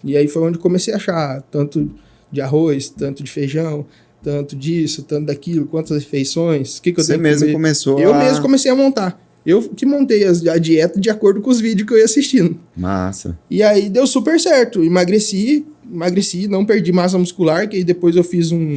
E aí foi onde comecei a achar tanto de arroz, tanto de feijão, tanto disso, tanto daquilo, quantas refeições, o que eu Você tenho que mesmo comer. começou Eu mesmo comecei a montar. Eu que montei a dieta de acordo com os vídeos que eu ia assistindo. Massa. E aí deu super certo. Emagreci, não perdi massa muscular, que aí depois eu fiz um...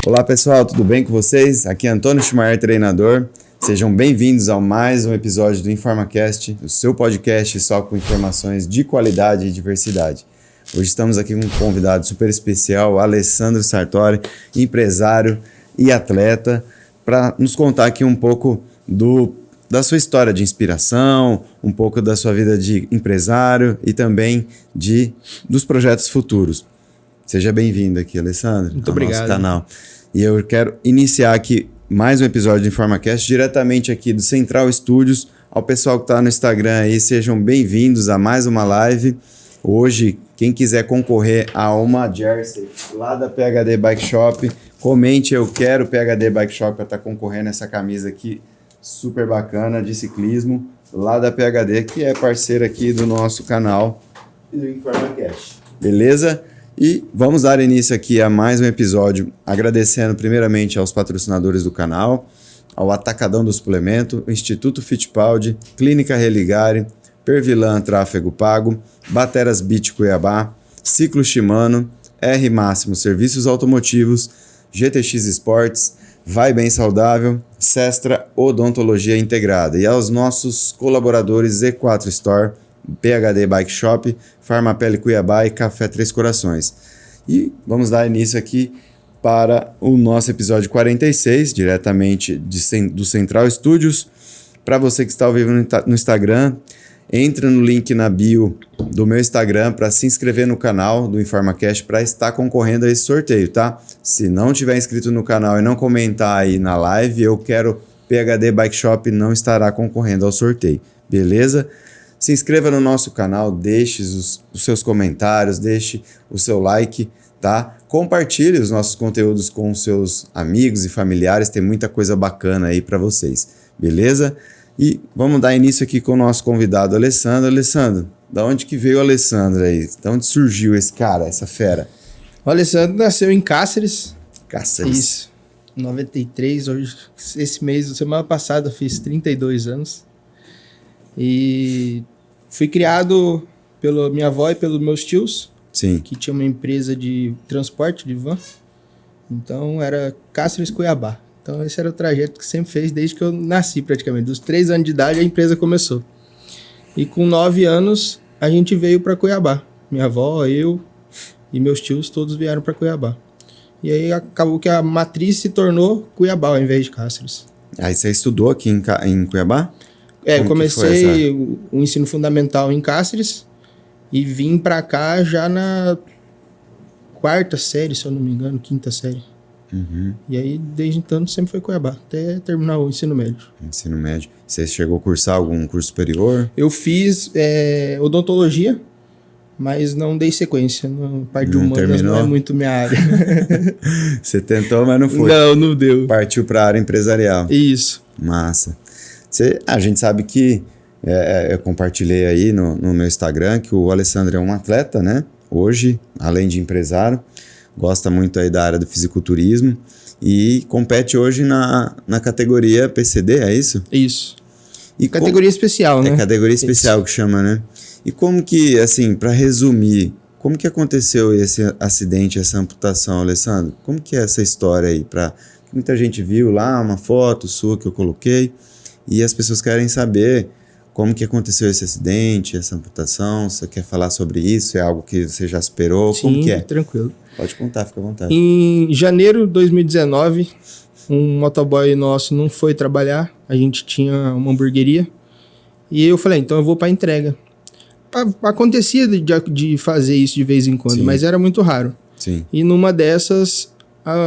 Olá pessoal, tudo bem com vocês? Aqui é Antônio Schumacher, treinador. Sejam bem-vindos a mais um episódio do InformaCast, o seu podcast só com informações de qualidade e diversidade. Hoje estamos aqui com um convidado super especial, Alessandro Sartori, empresário e atleta, para nos contar aqui um pouco da sua história de inspiração, um pouco da sua vida de empresário e também dos projetos futuros. Seja bem-vindo aqui, Alessandro, Muito obrigado. Nosso canal. E eu quero iniciar aqui mais um episódio do InformaCast, diretamente aqui do Central Studios. Ao pessoal que está no Instagram aí, sejam bem-vindos a mais uma live. Hoje, quem quiser concorrer a uma jersey lá da PHD Bike Shop, comente eu quero PHD Bike Shop para estar concorrendo a essa camisa aqui, super bacana, de ciclismo, lá da PHD, que é parceira aqui do nosso canal e do InformaCast. Beleza? E vamos dar início aqui a mais um episódio, agradecendo primeiramente aos patrocinadores do canal, ao Atacadão do Suplemento, Instituto Fittipaldi, Clínica Religare, Pervilan Tráfego Pago, Bateras Beach Cuiabá, Ciclo Shimano, R Máximo Serviços Automotivos, GTX Sports, Vai Bem Saudável, Sestra Odontologia Integrada e aos nossos colaboradores Z4 Store, PHD Bike Shop, Farmapele Cuiabá e Café Três Corações. E vamos dar início aqui para o nosso episódio 46, diretamente do Central Studios. Para você que está ao vivo no Instagram, entra no link na bio do meu Instagram para se inscrever no canal do InformaCast para estar concorrendo a esse sorteio, tá? Se não tiver inscrito no canal e não comentar aí na live, eu quero PHD Bike Shop, não estará concorrendo ao sorteio, beleza? Se inscreva no nosso canal, deixe os seus comentários, deixe o seu like, tá? Compartilhe os nossos conteúdos com seus amigos e familiares, tem muita coisa bacana aí para vocês, beleza? E vamos dar início aqui com o nosso convidado, Alessandro. Alessandro, da onde que veio o Alessandro aí? Da onde surgiu esse cara, essa fera? O Alessandro nasceu em Cáceres. Cáceres. Isso, 93, hoje, esse mês, semana passada, eu fiz 32 anos. E fui criado pela minha avó e pelos meus tios, Sim. que tinha uma empresa de transporte de van. Então era Cáceres Cuiabá. Então esse era o trajeto que sempre fez desde que eu nasci praticamente. Dos 3 anos de idade a empresa começou. E com 9 anos a gente veio para Cuiabá. Minha avó, eu e meus tios todos vieram para Cuiabá. E aí acabou que a matriz se tornou Cuiabá ao invés de Cáceres. Aí você estudou aqui em Cuiabá? Eu comecei o ensino fundamental em Cáceres e vim pra cá já na 4ª série, se eu não me engano, 5ª série. Uhum. E aí, desde então, sempre foi Cuiabá, até terminar o ensino médio. Ensino médio. Você chegou a cursar algum curso superior? Eu fiz odontologia, mas não dei sequência. Na parte de humanas não é muito minha área. Você tentou, mas não foi. Não deu. Partiu pra área empresarial. Isso. Massa. A gente sabe que eu compartilhei aí no meu Instagram que o Alessandro é um atleta, né? Hoje, além de empresário, gosta muito aí da área do fisiculturismo e compete hoje na categoria PCD, é isso? Isso. E categoria especial, né? É categoria especial que chama, né? E como que, assim, para resumir, como que aconteceu esse acidente, essa amputação, Alessandro? Como que é essa história aí? Muita gente viu lá uma foto sua que eu coloquei. E as pessoas querem saber como que aconteceu esse acidente, essa amputação. Você quer falar sobre isso? É algo que você já superou? Sim, como que é? Tranquilo. Pode contar, fica à vontade. Em janeiro de 2019, um motoboy nosso não foi trabalhar. A gente tinha uma hamburgueria. E eu falei, então eu vou para entrega. Acontecia de fazer isso de vez em quando, Sim. mas era muito raro. Sim. E numa dessas,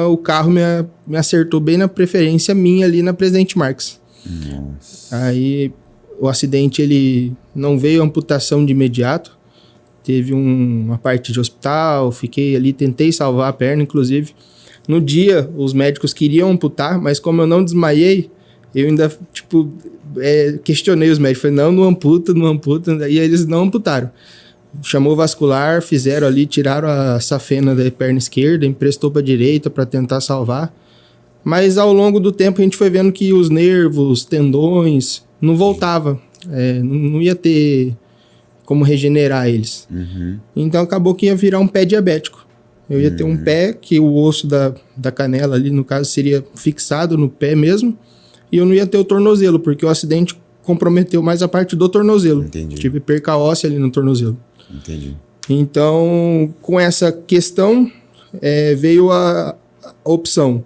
o carro me acertou bem na preferência minha ali na Presidente Marques. Nossa. Aí o acidente ele não veio amputação de imediato. Teve uma parte de hospital, fiquei ali, tentei salvar a perna, inclusive. No dia, os médicos queriam amputar, mas como eu não desmaiei, eu ainda, questionei os médicos. Falei, não amputa, não amputa. E aí eles não amputaram. Chamou vascular, fizeram ali, tiraram a safena da perna esquerda, emprestou para a direita para tentar salvar. Mas ao longo do tempo a gente foi vendo que os nervos, tendões, não voltava. Não ia ter como regenerar eles. Uhum. Então acabou que ia virar um pé diabético. Eu ia ter um pé que o osso da canela ali, no caso, seria fixado no pé mesmo. E eu não ia ter o tornozelo, porque o acidente comprometeu mais a parte do tornozelo. Entendi. Tive perca óssea ali no tornozelo. Entendi. Então, com essa questão, veio a opção.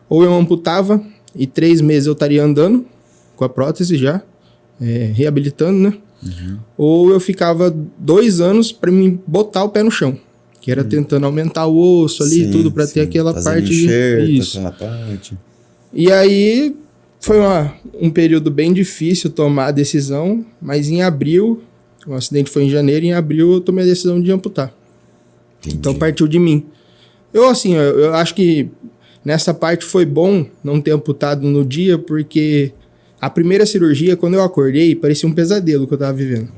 Ou eu amputava e 3 meses eu estaria andando com a prótese já, reabilitando, né? Uhum. Ou eu ficava 2 anos para me botar o pé no chão, que era tentando aumentar o osso ali, Sim, tudo para ter aquela fazendo parte enxerto, de isso. aquela parte. E aí foi um período bem difícil tomar a decisão, mas em abril, o acidente foi em janeiro, em abril eu tomei a decisão de amputar. Entendi. Então partiu de mim. Eu acho que nessa parte foi bom não ter amputado no dia, porque a primeira cirurgia, quando eu acordei, parecia um pesadelo que eu tava vivendo.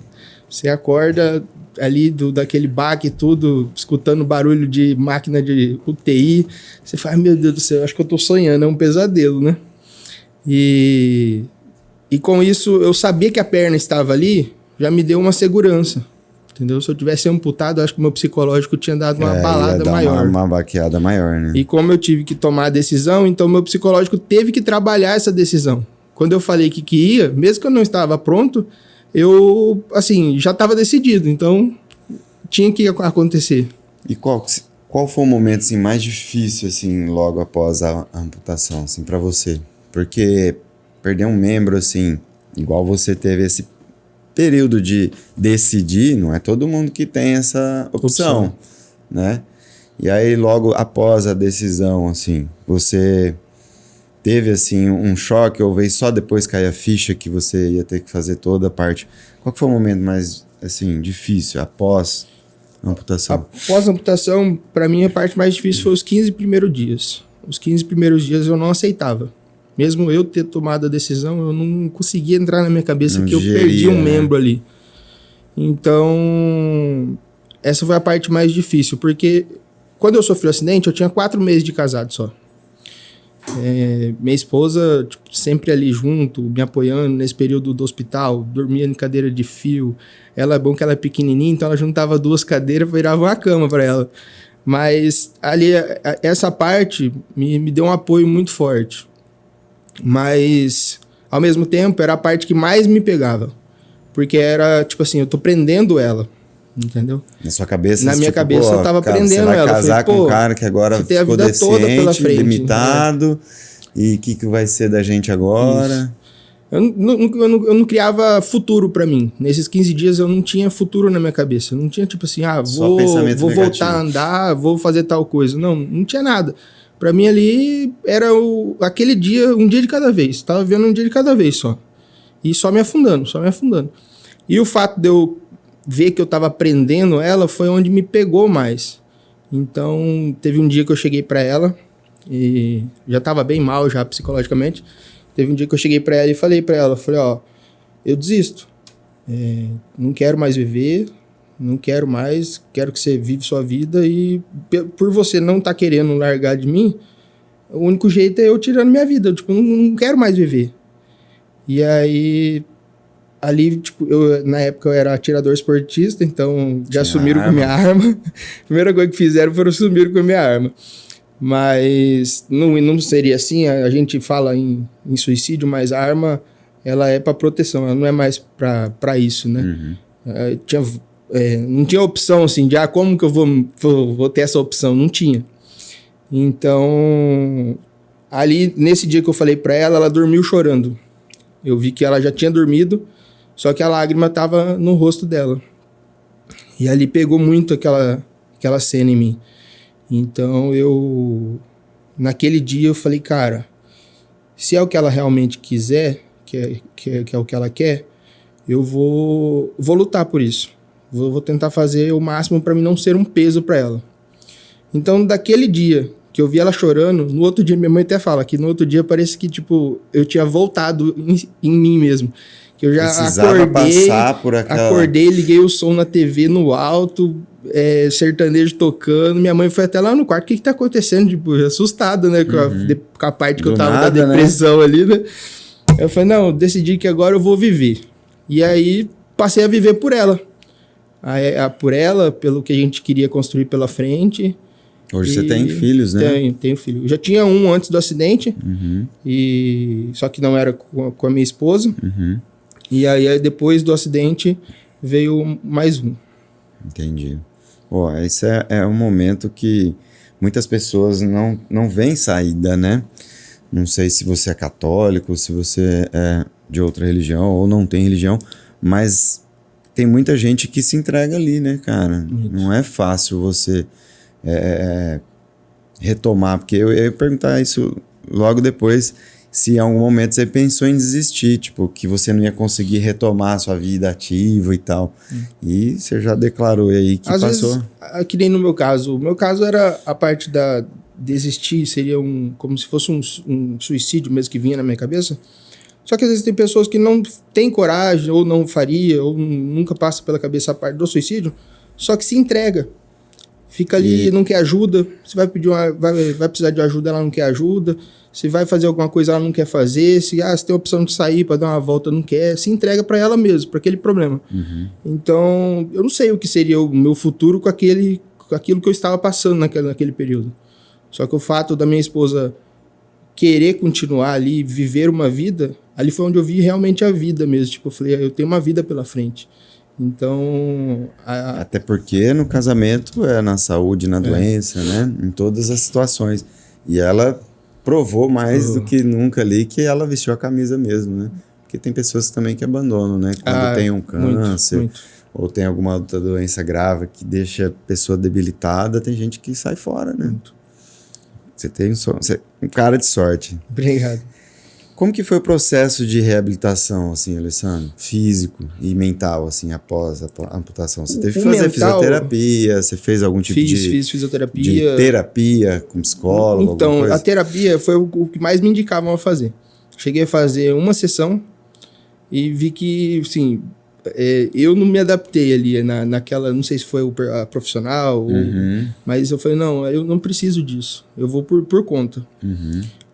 Você acorda ali daquele baque e tudo, escutando barulho de máquina de UTI. Você fala, meu Deus do céu, acho que eu tô sonhando, é um pesadelo, né? E com isso, eu sabia que a perna estava ali, já me deu uma segurança. Entendeu? Se eu tivesse amputado, acho que o meu psicológico tinha dado uma balada maior. Uma baqueada maior, né? E como eu tive que tomar a decisão, então meu psicológico teve que trabalhar essa decisão. Quando eu falei que ia, mesmo que eu não estava pronto, eu, já estava decidido. Então, tinha que acontecer. E qual foi o momento, assim, mais difícil, assim, logo após a amputação, assim, pra você? Porque perder um membro, assim, igual você teve esse período de decidir, não é todo mundo que tem essa opção, né? E aí, logo após a decisão, assim, você teve, assim, um choque ou veio só depois cair a ficha que você ia ter que fazer toda a parte? Qual que foi o momento mais, assim, difícil após a amputação? Após a amputação, para mim, a parte mais difícil foi os 15 primeiros dias. Os 15 primeiros dias eu não aceitava. Mesmo eu ter tomado a decisão, eu não conseguia entrar na minha cabeça que eu perdi um membro ali. Então, essa foi a parte mais difícil, porque quando eu sofri o acidente, eu tinha 4 meses de casado só. Minha esposa, sempre ali junto, me apoiando nesse período do hospital, dormia em cadeira de fio. Ela é bom que ela é pequenininha, então ela juntava 2 cadeiras, virava uma cama para ela. Mas ali, essa parte me deu um apoio muito forte. Mas, ao mesmo tempo, era a parte que mais me pegava. Porque era, eu tô prendendo ela. Entendeu? Na sua cabeça? Na minha cabeça, eu tava prendendo ela. Você vai casar com um cara que agora você tem a ficou vida toda pela decente, frente, limitado. E o que vai ser da gente agora? Eu não criava futuro pra mim. Nesses 15 dias eu não tinha futuro na minha cabeça. Eu não tinha vou voltar a andar, vou fazer tal coisa. Não tinha nada. Pra mim ali era aquele dia, um dia de cada vez. Tava vendo um dia de cada vez só. E só me afundando. E o fato de eu ver que eu tava prendendo ela foi onde me pegou mais. Então, teve um dia que eu cheguei pra ela e já tava bem mal já psicologicamente. Teve um dia que eu cheguei pra ela e falei pra ela, eu desisto. Não quero mais viver, não quero mais, quero que você vive sua vida e por você não tá querendo largar de mim, o único jeito é eu tirando minha vida, não quero mais viver. E aí, ali, na época eu era atirador esportista, então já sumiram com minha arma. A primeira coisa que fizeram foi sumir com a minha arma. Mas não seria assim, a gente fala em suicídio, mas a arma, ela é para proteção, ela não é mais para isso, né? Uhum. Não tinha opção assim, de como que eu vou ter essa opção? Não tinha. Então, ali, nesse dia que eu falei para ela, ela dormiu chorando. Eu vi que ela já tinha dormido, só que a lágrima estava no rosto dela. E ali pegou muito aquela cena em mim. Então, eu naquele dia eu falei, cara, se é o que ela realmente quiser, que é o que ela quer, eu vou lutar por isso. Vou tentar fazer o máximo para mim não ser um peso para ela. Então, daquele dia que eu vi ela chorando, no outro dia, minha mãe até fala que no outro dia parece que, tipo, eu tinha voltado em mim mesmo. Que eu já acordei, liguei o som na TV no alto, sertanejo tocando. Minha mãe foi até lá no quarto, o que tá acontecendo? Tipo, assustada, né? Com a parte que eu tava da depressão, né? Ali, né? Eu falei, não, decidi que agora eu vou viver. E aí, passei a viver por ela. Por ela, pelo que a gente queria construir pela frente. Hoje você tem filhos, né? Tenho filho. Eu já tinha um antes do acidente, só que não era com a minha esposa. E aí, depois do acidente, veio mais um. Entendi. Esse é um momento que muitas pessoas não veem saída, né? Não sei se você é católico, se você é de outra religião ou não tem religião, mas tem muita gente que se entrega ali, né, cara? Muito. Não é fácil você retomar, porque eu ia perguntar isso logo depois, se em algum momento você pensou em desistir, tipo, que você não ia conseguir retomar a sua vida ativa e tal. E você já declarou aí que às passou. Vezes, que nem no meu caso. O meu caso era a parte da desistir, seria como se fosse um suicídio mesmo que vinha na minha cabeça. Só que às vezes tem pessoas que não têm coragem, ou não faria, ou nunca passa pela cabeça a parte do suicídio, só que se entrega. Fica ali, não quer ajuda. Você vai pedir vai precisar de ajuda, ela não quer ajuda. Se vai fazer alguma coisa, ela não quer fazer. Se tem a opção de sair para dar uma volta, não quer. Se entrega para ela mesmo, para aquele problema. Então, eu não sei o que seria o meu futuro com aquilo que eu estava passando naquele período. Só que o fato da minha esposa querer continuar ali, viver uma vida, ali foi onde eu vi realmente a vida mesmo. Tipo, eu falei, eu tenho uma vida pela frente. Então... Até porque no casamento é na saúde, na doença, né? Em todas as situações. E ela provou mais do que nunca ali que ela vestiu a camisa mesmo, né? Porque tem pessoas também que abandonam, né? Quando tem um câncer muito. Ou tem alguma outra doença grave que deixa a pessoa debilitada, tem gente que sai fora, né? Muito. Você tem um cara de sorte. Obrigado. Como que foi o processo de reabilitação, assim, Alessandro? Físico e mental, assim, após a amputação? Você teve que fazer fisioterapia? Você fez algum tipo Fiz fisioterapia. De terapia com psicólogo? Então, a terapia foi o que mais me indicavam a fazer. Cheguei a fazer uma sessão e vi que, assim, eu não me adaptei ali naquela, não sei se foi a profissional, mas eu falei, não, eu não preciso disso. Eu vou por conta.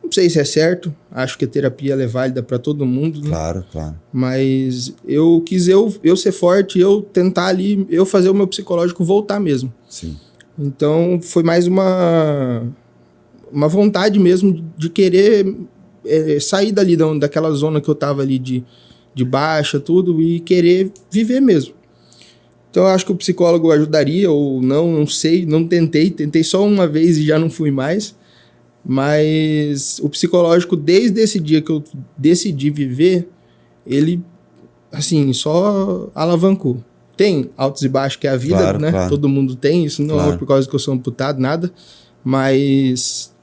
Não sei se é certo, acho que a terapia ela é válida para todo mundo. Claro, né? Claro. Mas eu quis eu ser forte, eu tentar ali, eu fazer o meu psicológico voltar mesmo. Sim. Então foi mais uma vontade mesmo de querer sair dali, daquela zona que eu tava ali de baixa, tudo, e querer viver mesmo. Então eu acho que o psicólogo ajudaria, ou não sei, não tentei só uma vez e já não fui mais. Mas o psicológico, desde esse dia que eu decidi viver, ele, assim, só alavancou. Tem altos e baixos, que é a vida, claro, né? Claro. Todo mundo tem, isso não é por causa que eu sou amputado, nada. Mas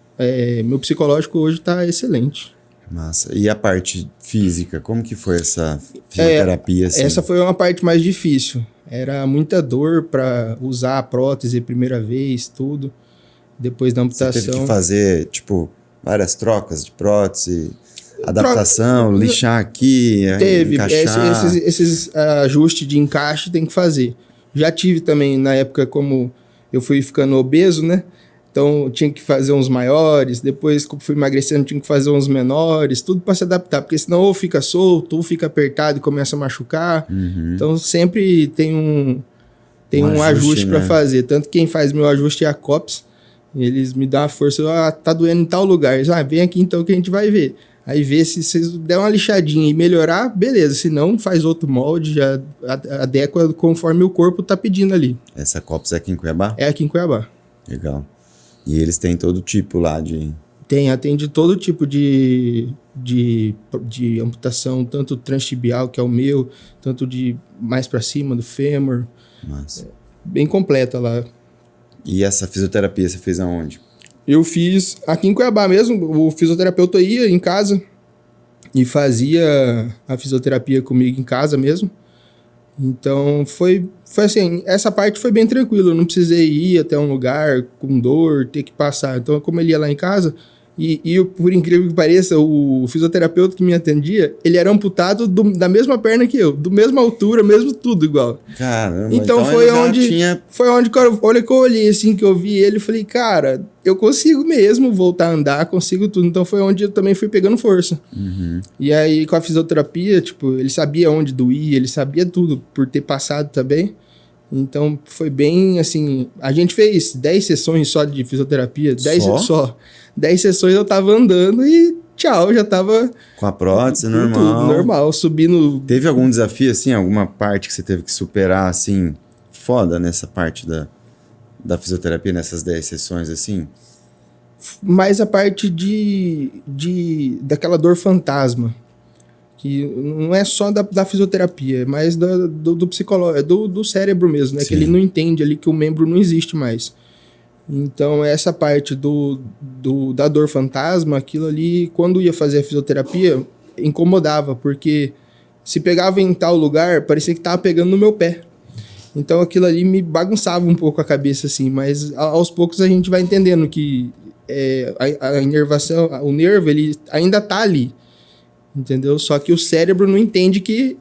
meu psicológico hoje tá excelente. Massa. E a parte física, como que foi essa fisioterapia? Assim? Essa foi uma parte mais difícil. Era muita dor para usar a prótese a primeira vez, tudo. Depois da amputação. Você teve que fazer, tipo, várias trocas de prótese, adaptação, lixar aqui, encaixar. Esses ajustes de encaixe tem que fazer. Já tive também, na época, como eu fui ficando obeso, né? Então, tinha que fazer uns maiores. Depois, como fui emagrecendo, tinha que fazer uns menores. Tudo para se adaptar, porque senão ou fica solto, ou fica apertado e começa a machucar. Então, sempre tem um ajuste, né? Para fazer. Tanto que quem faz meu ajuste é a COPS. Eles me dão a força, tá doendo em tal lugar. Eles, vem aqui então que a gente vai ver. Aí vê se vocês der uma lixadinha e melhorar, beleza. Se não, faz outro molde, já adequa conforme o corpo tá pedindo ali. Essa COPS é aqui em Cuiabá? É aqui em Cuiabá. Legal. E eles têm todo tipo lá de... Atende todo tipo de amputação, tanto transtibial, que é o meu, tanto de mais pra cima, do fêmur. Massa. Bem completa lá. E essa fisioterapia você fez aonde? Eu fiz aqui em Cuiabá mesmo, o fisioterapeuta ia em casa e fazia a fisioterapia comigo em casa mesmo. Então, foi assim, essa parte foi bem tranquila, eu não precisei ir até um lugar com dor, ter que passar. Então, como ele ia lá em casa, e por incrível que pareça, o fisioterapeuta que me atendia, ele era amputado da mesma perna que eu, do mesma altura, mesmo tudo igual. Caramba, Então foi onde que eu olhei assim, que eu vi ele, falei, cara, eu consigo mesmo voltar a andar, consigo tudo. Então foi onde eu também fui pegando força. Uhum. E aí com a fisioterapia, tipo, ele sabia onde doía, ele sabia tudo por ter passado também. Então foi bem assim, a gente fez 10 sessões só de fisioterapia, 10 sessões eu tava andando e tchau, já tava... Com a prótese, tudo, normal. Normal, subindo... Teve algum desafio, assim, alguma parte que você teve que superar, assim, foda nessa parte da fisioterapia, nessas 10 sessões, assim? Mais a parte daquela dor fantasma, que não é só da fisioterapia, é mais do psicológico, é do cérebro mesmo, né? Sim. Que ele não entende ali que o membro não existe mais. Então, essa parte da dor fantasma, aquilo ali, quando ia fazer a fisioterapia, incomodava, porque se pegava em tal lugar, parecia que tava pegando no meu pé. Então, aquilo ali me bagunçava um pouco a cabeça, assim, mas aos poucos a gente vai entendendo que a inervação, o nervo, ele ainda tá ali, entendeu? Só que o cérebro não entende que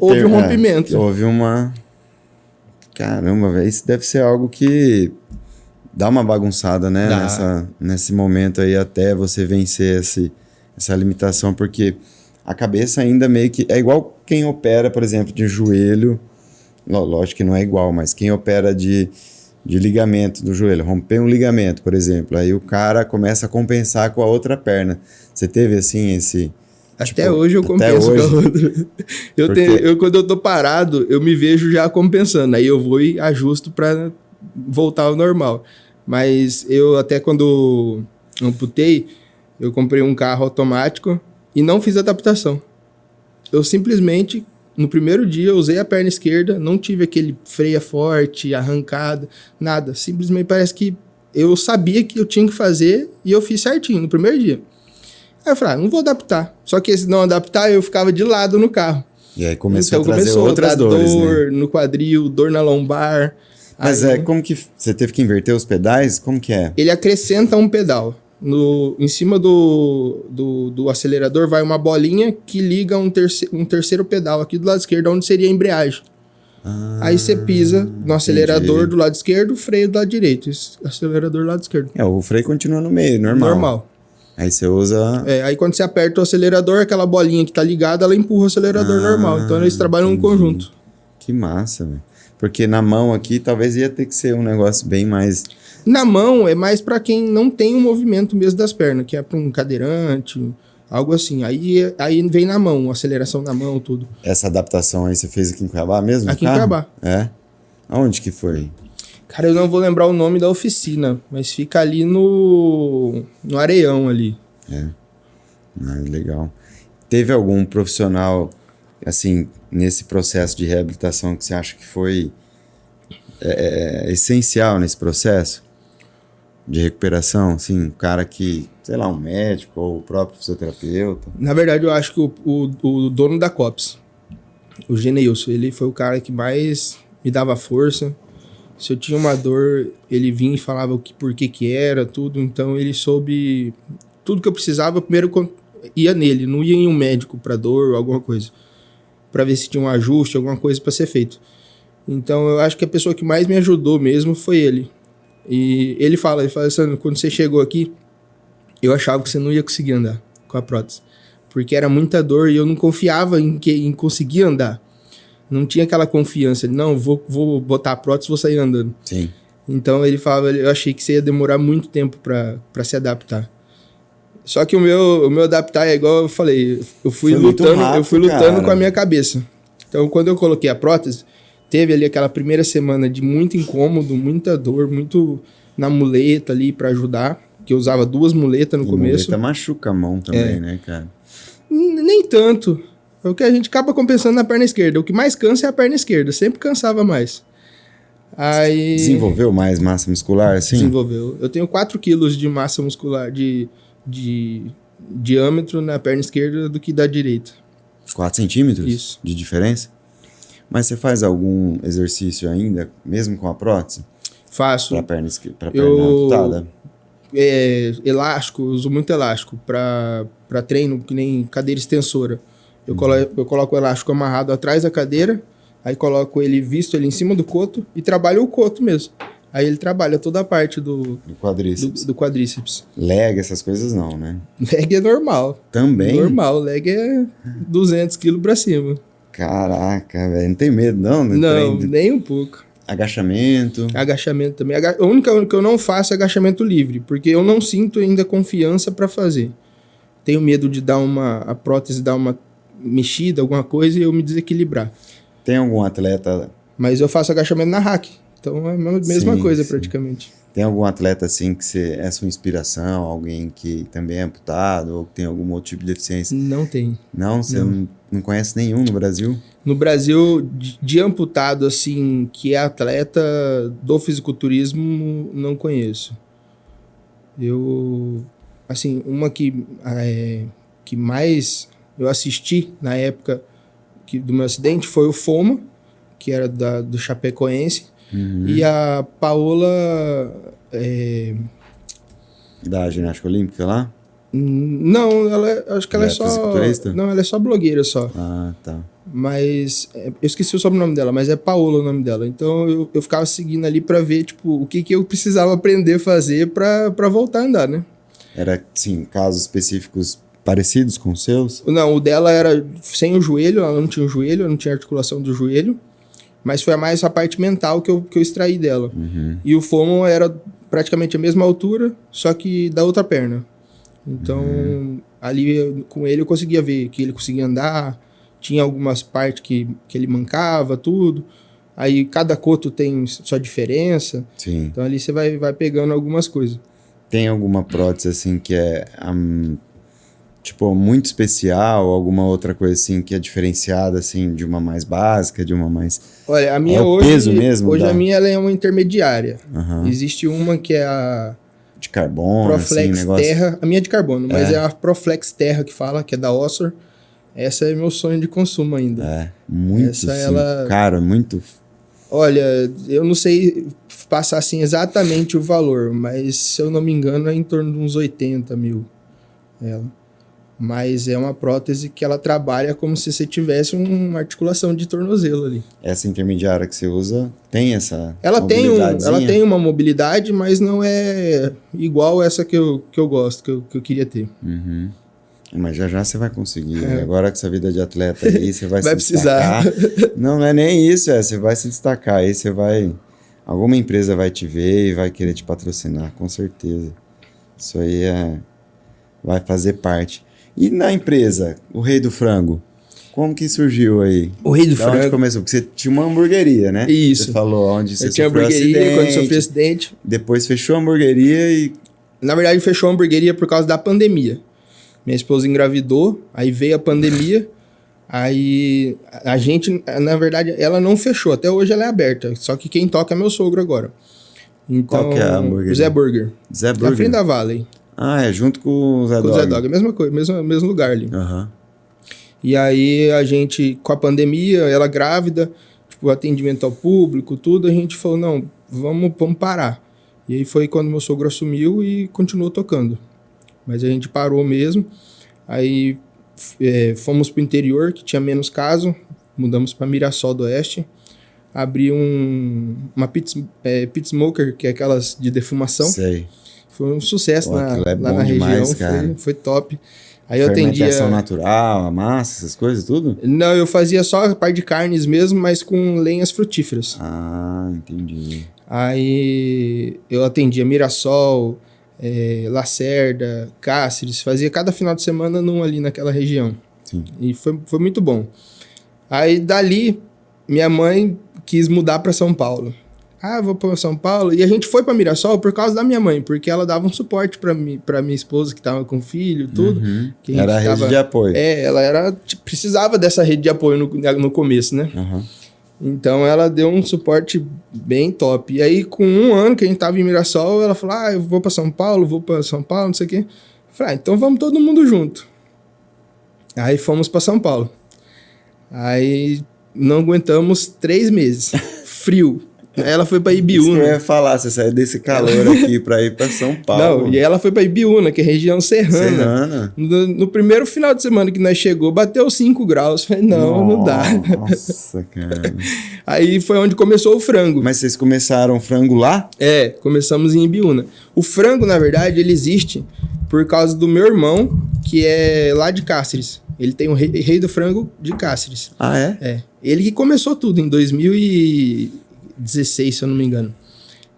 houve um rompimento. Houve uma... Caramba, velho, isso deve ser algo que... dá uma bagunçada, né? Nesse momento aí, até você vencer essa limitação, porque a cabeça ainda meio que... É igual quem opera, por exemplo, de joelho. Lógico que não é igual, mas quem opera de ligamento do joelho, romper um ligamento, por exemplo, aí o cara começa a compensar com a outra perna. Você teve, assim, esse... Até hoje eu compenso com a outra. Quando eu tô parado, eu me vejo já compensando. Aí eu vou e ajusto pra voltar ao normal. Mas eu até quando amputei, eu comprei um carro automático e não fiz adaptação. Eu simplesmente, no primeiro dia, eu usei a perna esquerda, não tive aquele freia forte, arrancada, nada. Simplesmente parece que eu sabia que eu tinha que fazer e eu fiz certinho no primeiro dia. Aí eu falei, não vou adaptar. Só que se não adaptar, eu ficava de lado no carro. E aí começou a trazer outras dores, dor, né? no quadril, dor na lombar. Mas aí, como que... Você teve que inverter os pedais? Como que é? Ele acrescenta um pedal. Em cima do acelerador vai uma bolinha que liga um terceiro pedal aqui do lado esquerdo, onde seria a embreagem. Aí você pisa no acelerador do lado esquerdo, freio do lado direito. Acelerador do lado esquerdo. O freio continua no meio, normal. Aí você usa... aí quando você aperta o acelerador, aquela bolinha que tá ligada, ela empurra o acelerador normal. Então eles trabalham em conjunto. Que massa, velho. Porque na mão aqui, talvez ia ter que ser um negócio bem mais... Na mão é mais para quem não tem um movimento mesmo das pernas, que é para um cadeirante, algo assim. Aí vem na mão, aceleração na mão, tudo. Essa adaptação aí você fez aqui em Cuiabá mesmo? Aqui em Cuiabá. É? Aonde que foi? Cara, eu não vou lembrar o nome da oficina, mas fica ali no Areião ali. Legal. Teve algum profissional, assim, nesse processo de reabilitação que você acha que foi essencial nesse processo de recuperação? Assim, um cara que, sei lá, um médico ou o próprio fisioterapeuta? Na verdade, eu acho que o dono da COPS, o Geneilson, ele foi o cara que mais me dava força. Se eu tinha uma dor, ele vinha e falava por que era, tudo. Então, ele soube tudo que eu precisava. Primeiro, ia nele, não ia em um médico para dor ou alguma coisa, para ver se tinha um ajuste, alguma coisa para ser feito. Então, eu acho que a pessoa que mais me ajudou mesmo foi ele. E ele fala assim, quando você chegou aqui, eu achava que você não ia conseguir andar com a prótese, porque era muita dor e eu não confiava em conseguir andar. Não tinha aquela confiança de, não, vou botar a prótese e vou sair andando. Sim. Então ele falava, eu achei que você ia demorar muito tempo para se adaptar. Só que o meu adaptar é igual eu falei, eu fui lutando com a minha cabeça. Então quando eu coloquei a prótese, teve ali aquela primeira semana de muito incômodo, muita dor, muito na muleta ali para ajudar, que eu usava 2 muletas no começo. Muleta machuca a mão também, né, cara? Nem tanto. É o que a gente acaba compensando na perna esquerda. O que mais cansa é a perna esquerda. Sempre cansava mais. Aí... Desenvolveu mais massa muscular, assim? Desenvolveu. Eu tenho 4 quilos de massa muscular de diâmetro na perna esquerda do que da direita. 4 centímetros? Isso. De diferença? Mas você faz algum exercício ainda, mesmo com a prótese? Faço. Pra perna amputada? Elástico, uso muito elástico para treino, que nem cadeira extensora. Eu coloco o elástico amarrado atrás da cadeira, aí coloco visto ele em cima do coto e trabalho o coto mesmo. Aí ele trabalha toda a parte do quadríceps. Leg, essas coisas não, né? Leg é normal. Também? Normal, leg é 200 quilos pra cima. Caraca, velho, não tem medo não? Não, nem um pouco. Agachamento? Agachamento também. A única que eu não faço é agachamento livre, porque eu não sinto ainda confiança pra fazer. Tenho medo de a prótese dar uma mexida, alguma coisa, e eu me desequilibrar. Tem algum atleta... Mas eu faço agachamento na hack, então é a mesma coisa praticamente. Tem algum atleta assim que é sua inspiração, alguém que também é amputado ou que tem algum outro tipo de deficiência? Não tem. Não? Você não conhece nenhum no Brasil? No Brasil, de amputado assim, que é atleta do fisiculturismo, não conheço. Assim, uma que mais eu assisti na época do meu acidente foi o Foma, que era do Chapecoense, e a Paola... Da ginástica olímpica lá? Não, acho que ela é só... fisiculturista? Não, ela é só blogueira só. Ah, tá. Mas eu esqueci o sobrenome dela, mas é Paola o nome dela. Então eu ficava seguindo ali pra ver tipo, o que eu precisava aprender a fazer pra voltar a andar, né? Era, sim, casos específicos parecidos com os seus? Não, o dela era sem o joelho, ela não tinha o joelho, ela não tinha articulação do joelho. Mas foi mais a parte mental que eu extraí dela. E o Fomo era praticamente a mesma altura, só que da outra perna. Então, ali com ele eu conseguia ver que ele conseguia andar, tinha algumas partes que ele mancava, tudo. Aí cada coto tem sua diferença. Sim. Então ali você vai pegando algumas coisas. Tem alguma prótese assim que é tipo muito especial, alguma outra coisa assim que é diferenciada assim de uma mais básica, de uma mais... Olha, a minha hoje... peso mesmo? Hoje a minha ela é uma intermediária. Uhum. Existe uma que é a... de carbono, Proflex assim, negócio... Terra. A minha é de carbono, mas é a Proflex Terra que fala, que é da Ossor. Essa é meu sonho de consumo ainda. É, muito essa ela... cara, muito... Olha, eu não sei passar assim exatamente o valor, mas se eu não me engano é em torno de uns 80 mil ela. Mas é uma prótese que ela trabalha como se você tivesse uma articulação de tornozelo ali. Essa intermediária que você usa tem essa ela tem uma mobilidade, mas não é igual essa que eu gosto, que eu queria ter. Uhum. Mas já você vai conseguir. Agora com essa vida de atleta aí, você vai se precisar. destacar. Não é nem isso, você vai se destacar. Aí você vai... Alguma empresa vai te ver e vai querer te patrocinar, com certeza. Isso aí vai fazer parte. E na empresa, o Rei do Frango, como que surgiu aí? O Rei do Frango... Onde começou? Porque você tinha uma hamburgueria, né? Isso. Você falou onde você sofreu acidente. Eu tinha hamburgueria quando sofri acidente. Depois fechou a hamburgueria e... Na verdade, fechou a hamburgueria por causa da pandemia. Minha esposa engravidou, aí veio a pandemia, aí a gente, na verdade, ela não fechou, até hoje ela é aberta, só que quem toca é meu sogro agora. Então, qual que é a hamburgueria? O Zé Burger. Zé Burger? Na frente da Valley. Ah, é junto com o Zé Dog. Com o Zé Dog, a mesma coisa, mesmo lugar ali. Uhum. E aí a gente, com a pandemia, ela grávida, tipo, atendimento ao público, tudo, a gente falou, não, vamos parar. E aí foi quando meu sogro assumiu e continuou tocando. Mas a gente parou mesmo, aí fomos pro interior, que tinha menos caso, mudamos para Mirassol do Oeste, abri uma pit smoker, que é aquelas de defumação. Sei. Foi um sucesso lá na demais, região, foi top. Aí eu fermentação natural, a massa, essas coisas, tudo? Não, eu fazia só a parte de carnes mesmo, mas com lenhas frutíferas. Ah, entendi. Aí eu atendia Mirassol, Lacerda, Cáceres, fazia cada final de semana num ali naquela região. Sim. E foi muito bom. Aí dali, minha mãe quis mudar para São Paulo. Ah, vou para São Paulo. E a gente foi para Mirassol por causa da minha mãe, porque ela dava um suporte para minha esposa que tava com filho, tudo. Uhum. Era a rede de apoio. Ela precisava dessa rede de apoio no começo, né? Uhum. Então ela deu um suporte bem top. E aí, com 1 ano que a gente tava em Mirassol, ela falou: eu vou pra São Paulo, não sei o quê. Eu falei: então vamos todo mundo junto. Aí fomos pra São Paulo. Aí não aguentamos 3 meses. Frio. Ela foi pra Ibiúna. Isso que eu ia falar, você saiu desse calor aqui pra ir pra São Paulo. Não, e ela foi pra Ibiúna, que é região serrana. No primeiro final de semana que nós chegou, bateu 5 graus. Falei, não dá. Nossa, cara. Aí foi onde começou o frango. Mas vocês começaram o frango lá? Começamos em Ibiúna. O frango, na verdade, ele existe por causa do meu irmão, que é lá de Cáceres. Ele tem o rei do frango de Cáceres. Ah, é? É. Ele que começou tudo em 2016, se eu não me engano.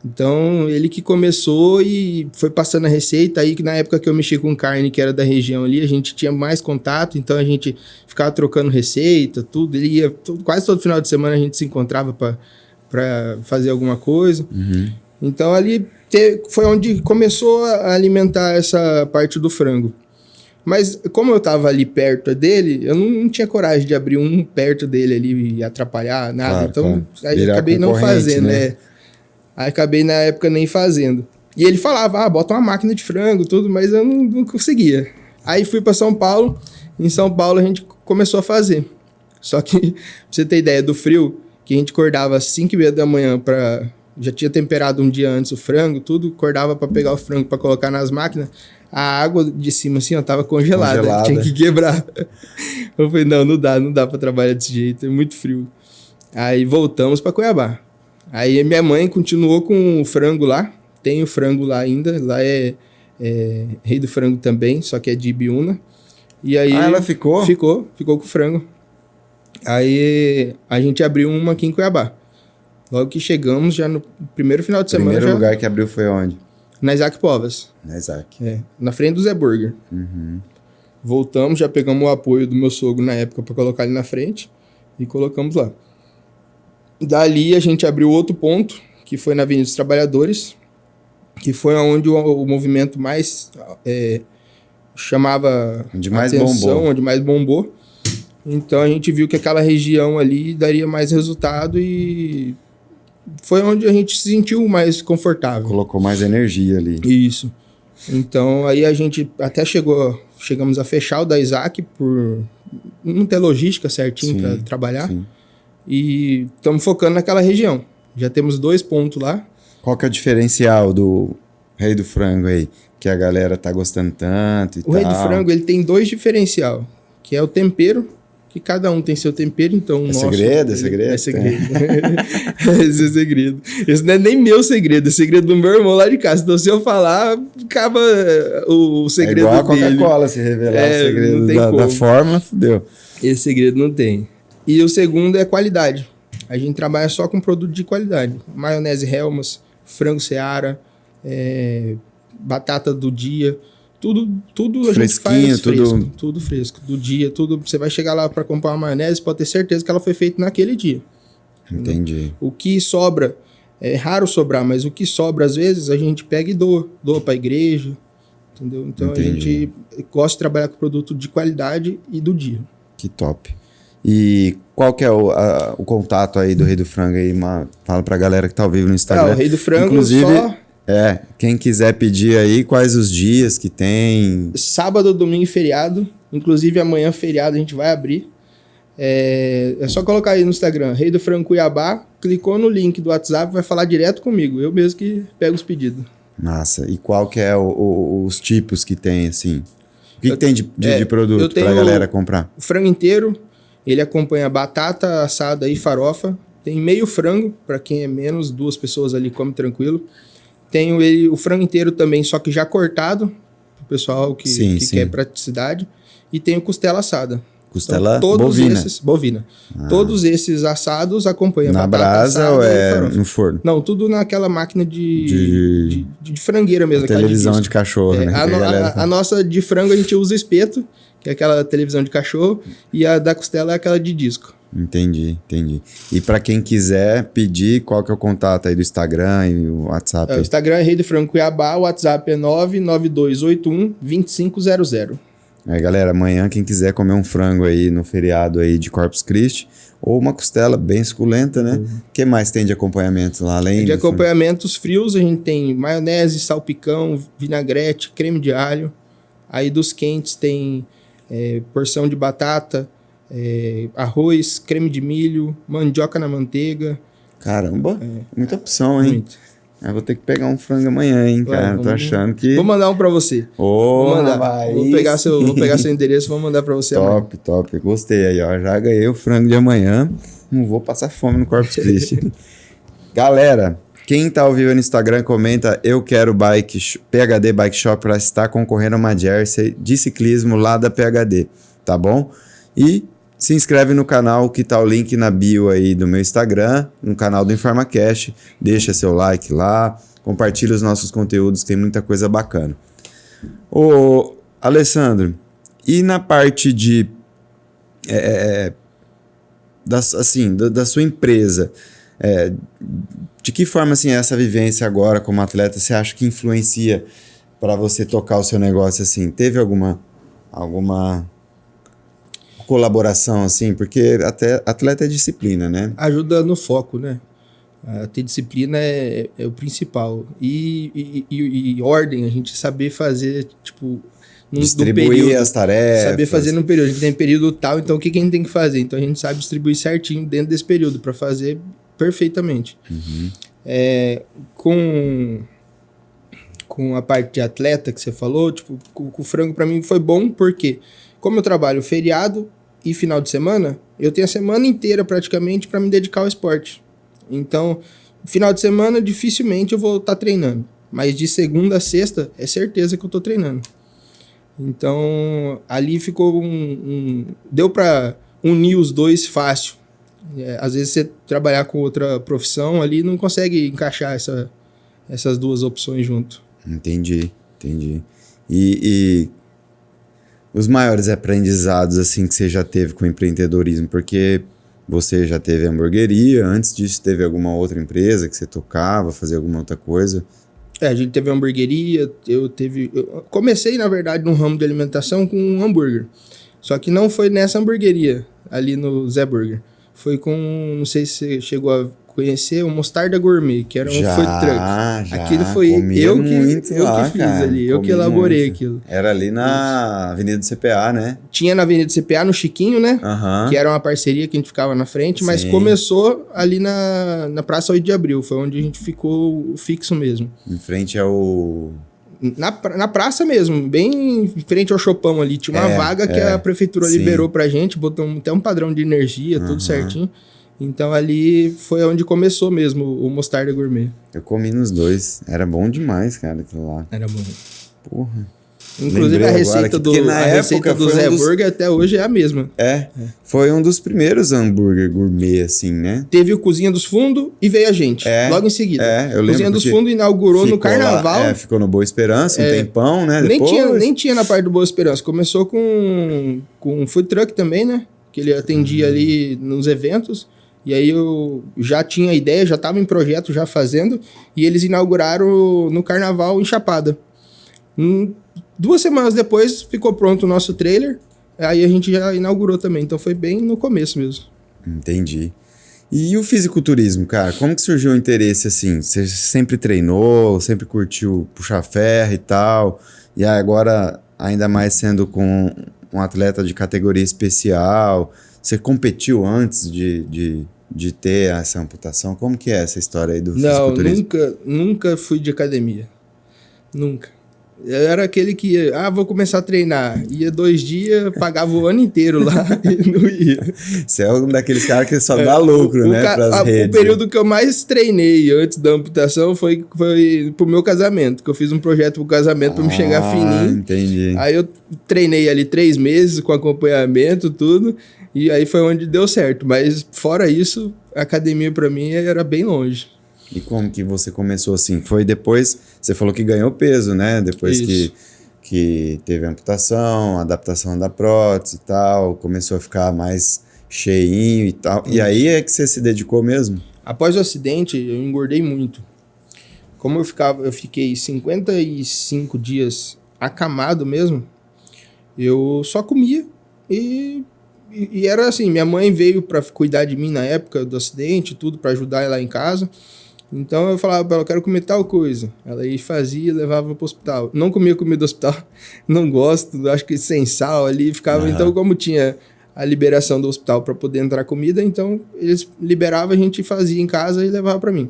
Então, ele que começou e foi passando a receita. Aí, que na época que eu mexi com carne, que era da região ali, a gente tinha mais contato. Então, a gente ficava trocando receita, tudo. Ele ia, quase todo final de semana a gente se encontrava para fazer alguma coisa. Uhum. Então, ali foi onde começou a alimentar essa parte do frango. Mas como eu tava ali perto dele, eu não tinha coragem de abrir um perto dele ali e atrapalhar nada. Então, aí acabei não fazendo, né? Aí acabei na época nem fazendo. E ele falava, bota uma máquina de frango, tudo, mas eu não conseguia. Aí fui para São Paulo. Em São Paulo a gente começou a fazer. Só que, pra você ter ideia do frio, que a gente acordava às 5h30 da manhã já tinha temperado um dia antes o frango, tudo, acordava para pegar o frango para colocar nas máquinas. A água de cima, assim, ó, tava congelada. Tinha que quebrar. Eu falei, não dá pra trabalhar desse jeito, é muito frio. Aí voltamos pra Cuiabá. Aí minha mãe continuou com o frango lá. Tem o frango lá ainda. Lá é rei do frango também, só que é de Ibiúna. E aí ela ficou? Ficou com o frango. Aí a gente abriu uma aqui em Cuiabá. Logo que chegamos, já no primeiro final de semana... O primeiro lugar que abriu foi onde? Na Isaac Povas. Na Isaac. Na frente do Zé Burger. Uhum. Voltamos, já pegamos o apoio do meu sogro na época para colocar ele na frente e colocamos lá. Dali a gente abriu outro ponto, que foi na Avenida dos Trabalhadores, que foi onde o movimento mais chamava atenção, onde mais bombou. Então a gente viu que aquela região ali daria mais resultado e foi onde a gente se sentiu mais confortável. Colocou mais energia ali. Isso. Então, aí a gente até chegamos a fechar o da Isaac por não ter logística certinho para trabalhar. Sim. E estamos focando naquela região. Já temos 2 pontos lá. Qual que é o diferencial do rei do frango aí? Que a galera tá gostando tanto e tal. O rei do frango, ele tem 2 diferencial, que é o tempero, que cada um tem seu tempero, então... É segredo? Esse é segredo. Esse não é nem meu segredo, é segredo do meu irmão lá de casa. Então, se eu falar, acaba o segredo dele. É igual a Coca-Cola, se revelar o segredo da fórmula, fudeu. Esse segredo não tem. E o segundo é qualidade. A gente trabalha só com produto de qualidade. Maionese Hellmann's, frango Seara, batata do dia... Tudo a gente faz fresco, tudo fresco, do dia, tudo. Você vai chegar lá para comprar uma maionese, pode ter certeza que ela foi feita naquele dia. Entendi. Entendeu? O que sobra, é raro sobrar, mas o que sobra, às vezes, a gente pega e doa para a igreja, entendeu? Então, a gente gosta de trabalhar com produto de qualidade e do dia. Que top. E qual que é o contato aí do Rei do Frango aí? Fala pra galera que tá ao vivo no Instagram. O Rei do Frango inclusive, quem quiser pedir aí, quais os dias que tem? Sábado, domingo e feriado. Inclusive, amanhã, feriado, a gente vai abrir. É só colocar aí no Instagram, Rei do Frango Cuiabá. Clicou no link do WhatsApp, vai falar direto comigo. Eu mesmo que pego os pedidos. Massa. E qual que é os tipos que tem, assim? O que tem de produto pra galera comprar? O frango inteiro. Ele acompanha batata assada e farofa. Tem meio frango, para quem é menos, 2 pessoas ali come tranquilo. Tem o frango inteiro também, só que já cortado, pro pessoal que quer praticidade. E tem o costela assada. Costela então, bovina? Bovina. Todos esses assados acompanham na batata brasa assada ou é no forno? Não, tudo naquela máquina de frangueira mesmo. Televisão de cachorro, né? A nossa de frango a gente usa espeto, que é aquela televisão de cachorro, e a da costela é aquela de disco. Entendi. E para quem quiser pedir, qual que é o contato aí do Instagram e o WhatsApp? O Instagram é Rei do Frango Cuiabá, o WhatsApp é 99281-2500. Aí, galera, amanhã quem quiser comer um frango aí no feriado aí de Corpus Christi, ou uma costela bem suculenta, né? O que mais tem de acompanhamento lá, além De do frango? acompanhamentos frios, a gente tem maionese, salpicão, vinagrete, creme de alho. Aí dos quentes tem porção de batata, arroz, creme de milho, mandioca na manteiga. Caramba, muita opção, hein? Muito. Eu vou ter que pegar um frango amanhã, hein, cara? Tô achando que... Vou mandar um pra você. Ô, Vou mandar. rapaz, Vou pegar seu endereço e vou mandar pra você amanhã. Top, top. Gostei aí, ó. Já ganhei o frango de amanhã. Não vou passar fome no Corpus Christi. Galera, quem tá ao vivo no Instagram, comenta: eu quero PHD Bike Shop para estar concorrendo a uma jersey de ciclismo lá da PHD, tá bom? E se inscreve no canal, que tá o link na bio aí do meu Instagram, no canal do InformaCast. Deixa seu like lá, compartilha os nossos conteúdos, tem muita coisa bacana. Ô, Alessandro, e na parte de da sua empresa, de que forma assim essa vivência agora como atleta você acha que influencia para você tocar o seu negócio assim? Teve alguma colaboração assim? Porque até atleta é disciplina, né? Ajuda no foco, né? Ter disciplina é o principal. E ordem, a gente saber fazer, tipo... Distribuir as tarefas. Saber fazer no período. A gente tem período tal, então o que a gente tem que fazer? Então a gente sabe distribuir certinho dentro desse período para fazer perfeitamente. Com a parte de atleta que você falou, tipo, com o frango para mim foi bom porque como eu trabalho feriado e final de semana, eu tenho a semana inteira praticamente para me dedicar ao esporte. Então, final de semana dificilmente eu vou estar treinando, mas de segunda a sexta é certeza que eu tô treinando. Então, ali ficou deu para unir os dois fácil. Às vezes você trabalhar com outra profissão ali não consegue encaixar essas duas opções junto. Entendi. E os maiores aprendizados assim que você já teve com o empreendedorismo, porque você já teve hamburgueria, antes disso teve alguma outra empresa que você tocava, fazia alguma outra coisa? A gente teve hamburgueria, eu comecei, na verdade, no ramo de alimentação com um hambúrguer. Só que não foi nessa hamburgueria, ali no Zé Burger. Foi com, não sei se você chegou a conhecer, o Mostarda Gourmet, que era um food truck. Já, aquilo foi eu que fiz cara, ali, eu que elaborei muito. Aquilo. Era ali na Avenida do CPA, né? Tinha na Avenida do CPA, no Chiquinho, né? Que era uma parceria que a gente ficava na frente, mas começou ali na Praça 8 de Abril, foi onde a gente ficou fixo mesmo. Em frente ao... Na praça mesmo, bem em frente ao Chopão ali, tinha uma vaga que a prefeitura liberou pra gente, botou até um padrão de energia, tudo certinho. Então ali foi onde começou mesmo o Mostarda Gourmet. Eu comi nos dois, era bom demais, cara, aquilo lá. Era bom. Porra. Inclusive a receita do Zé Burger até hoje é a mesma. Foi um dos primeiros hambúrguer gourmet, assim, né? Teve o Cozinha dos Fundos e veio a gente, logo em seguida. Eu lembro. Cozinha dos Fundos inaugurou no Carnaval. Ficou no Boa Esperança um tempão, né? Nem tinha na parte do Boa Esperança. Começou com um food truck também, né? Que ele atendia ali nos eventos. E aí eu já tinha ideia, já estava em projeto, já fazendo. E eles inauguraram no Carnaval em Chapada. 2 semanas depois ficou pronto o nosso trailer, aí a gente já inaugurou também, então foi bem no começo mesmo. Entendi. E o fisiculturismo, cara, como que surgiu o interesse assim? Você sempre treinou, sempre curtiu puxar ferro e tal, e agora ainda mais sendo com um atleta de categoria especial, você competiu antes de ter essa amputação? Como que é essa história aí do fisiculturismo? Nunca fui de academia, nunca. Eu era aquele que ia, vou começar a treinar. Ia 2 dias, pagava o ano inteiro lá e não ia. Você é um daqueles caras que só dá lucro, né? Pras redes. O período que eu mais treinei antes da amputação foi pro meu casamento, que eu fiz um projeto pro casamento pra me chegar fininho. Entendi. Aí eu treinei ali 3 meses com acompanhamento, tudo, e aí foi onde deu certo. Mas fora isso, a academia pra mim era bem longe. E como que você começou assim? Foi depois, você falou que ganhou peso, né? Depois que teve a amputação, a adaptação da prótese e tal, começou a ficar mais cheinho e tal. E aí é que você se dedicou mesmo? Após o acidente, eu engordei muito. Como eu fiquei 55 dias acamado mesmo, Eu só comia e era assim, minha mãe veio para cuidar de mim na época do acidente, tudo, para ajudar ela em casa. Então eu falava pra ela, eu quero comer tal coisa. Ela ia fazia e levava pro hospital. Não comia comida do hospital, não gosto, acho que sem sal ali ficava. Então, como tinha a liberação do hospital para poder entrar comida, então eles liberavam, a gente fazia em casa e levava para mim.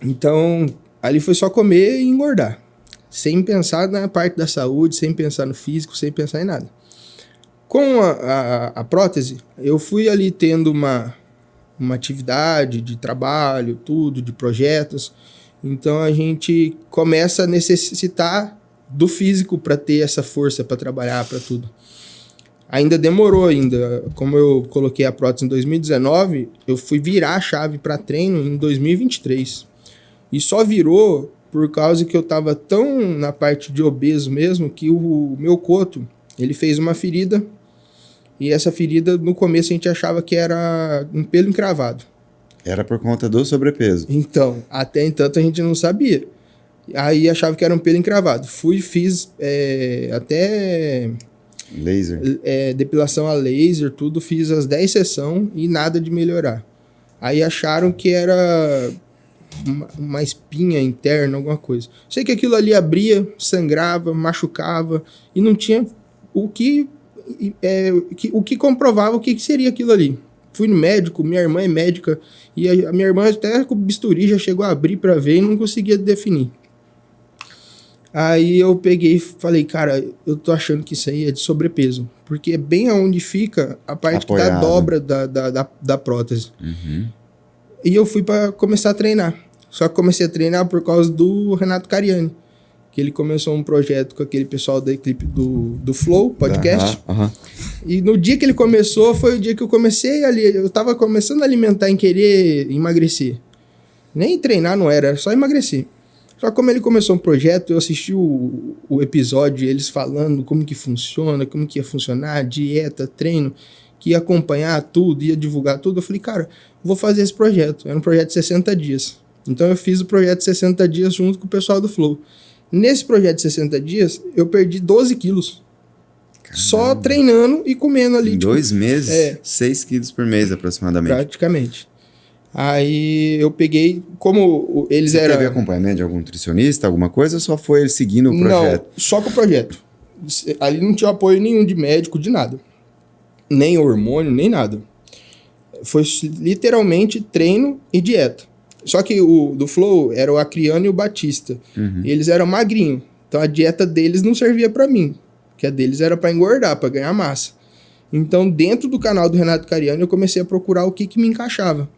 Então, ali foi só comer e engordar. Sem pensar na parte da saúde, sem pensar no físico, sem pensar em nada. Com a prótese, eu fui ali tendo uma atividade de trabalho, tudo, de projetos. Então a gente começa a necessitar do físico para ter essa força para trabalhar, para tudo. Ainda demorou ainda. Como eu coloquei a prótese em 2019, eu fui virar a chave para treino em 2023. E só virou por causa que eu estava tão na parte de obeso mesmo que o meu coto, ele fez uma ferida. E essa ferida, no começo, a gente achava que era um pelo encravado. Era por conta do sobrepeso. Então, até então a gente não sabia. Aí achava que era um pelo encravado. Fiz até... Laser. Depilação a laser, tudo. Fiz as 10 sessões e nada de melhorar. Aí acharam que era uma espinha interna, alguma coisa. Sei que aquilo ali abria, sangrava, machucava e não tinha o que comprovava o que seria aquilo ali. Fui no médico, minha irmã é médica, e a minha irmã até com bisturi já chegou a abrir para ver e não conseguia definir. Aí eu peguei e falei, cara, eu tô achando que isso aí é de sobrepeso, porque é bem aonde fica a parte da dobra da prótese. E eu fui para começar a treinar. Só que comecei a treinar por causa do Renato Cariani, que ele começou um projeto com aquele pessoal da equipe do Flow Podcast. E no dia que ele começou, foi o dia que eu comecei ali. Eu tava começando a alimentar em querer emagrecer. Nem treinar não era só emagrecer. Só que como ele começou um projeto, eu assisti o episódio, eles falando como que funciona, como que ia funcionar, dieta, treino, que ia acompanhar tudo, ia divulgar tudo. Eu falei, cara, vou fazer esse projeto. Era um projeto de 60 dias. Então eu fiz o projeto de 60 dias junto com o pessoal do Flow. Nesse projeto de 60 dias, eu perdi 12 quilos. Caramba. Só treinando e comendo ali. Em 2 meses? 6 quilos por mês, aproximadamente. Praticamente. Aí eu peguei, como eles Você eram... teve acompanhamento de algum nutricionista, alguma coisa, ou só foi ele seguindo o projeto? Não, só com o projeto. Ali não tinha apoio nenhum de médico, de nada. Nem hormônio, nem nada. Foi literalmente treino e dieta. Só que o do Flow era o Acriano e o Batista. Eles eram magrinhos. Então a dieta deles não servia pra mim. Que a deles era pra engordar, pra ganhar massa. Então dentro do canal do Renato Cariani eu comecei a procurar o que me encaixava.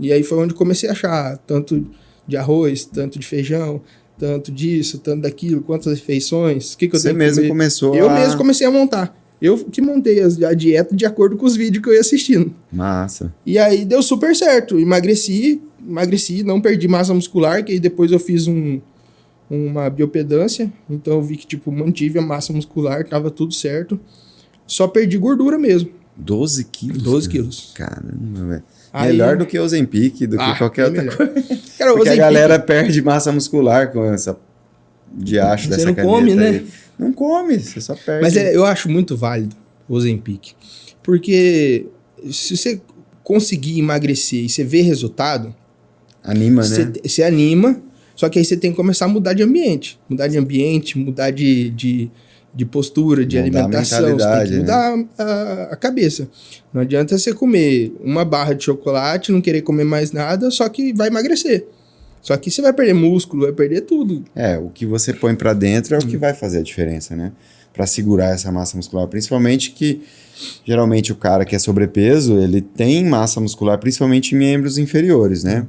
E aí foi onde comecei a achar tanto de arroz, tanto de feijão, tanto disso, tanto daquilo, quantas refeições, o que eu Você tenho que mesmo comer. começou Eu mesmo comecei a montar. Eu que montei a dieta de acordo com os vídeos que eu ia assistindo. Massa. E aí deu super certo. Emagreci, não perdi massa muscular, que aí depois eu fiz uma biopedância. Então eu vi que, tipo, mantive a massa muscular, tava tudo certo. Só perdi gordura mesmo. 12 quilos? 12 quilos. Caramba, velho. Aí... Melhor do que o Ozempic, do que qualquer outra coisa. Cara, porque a galera perde massa muscular com essa diacho dessa caneta. Você não come, né? Não come, você só perde. Mas eu acho muito válido o Ozempic. Porque se você conseguir emagrecer e você ver resultado... Anima, né? Você anima, só que aí você tem que começar a mudar de ambiente. Mudar de postura, de alimentação. Você tem que mudar a cabeça. Não adianta você comer uma barra de chocolate, não querer comer mais nada, só que vai emagrecer. Só que você vai perder músculo, vai perder tudo. O que você põe pra dentro é o que vai fazer a diferença, né? Pra segurar essa massa muscular. Principalmente que, geralmente, o cara que é sobrepeso, ele tem massa muscular, principalmente em membros inferiores, né?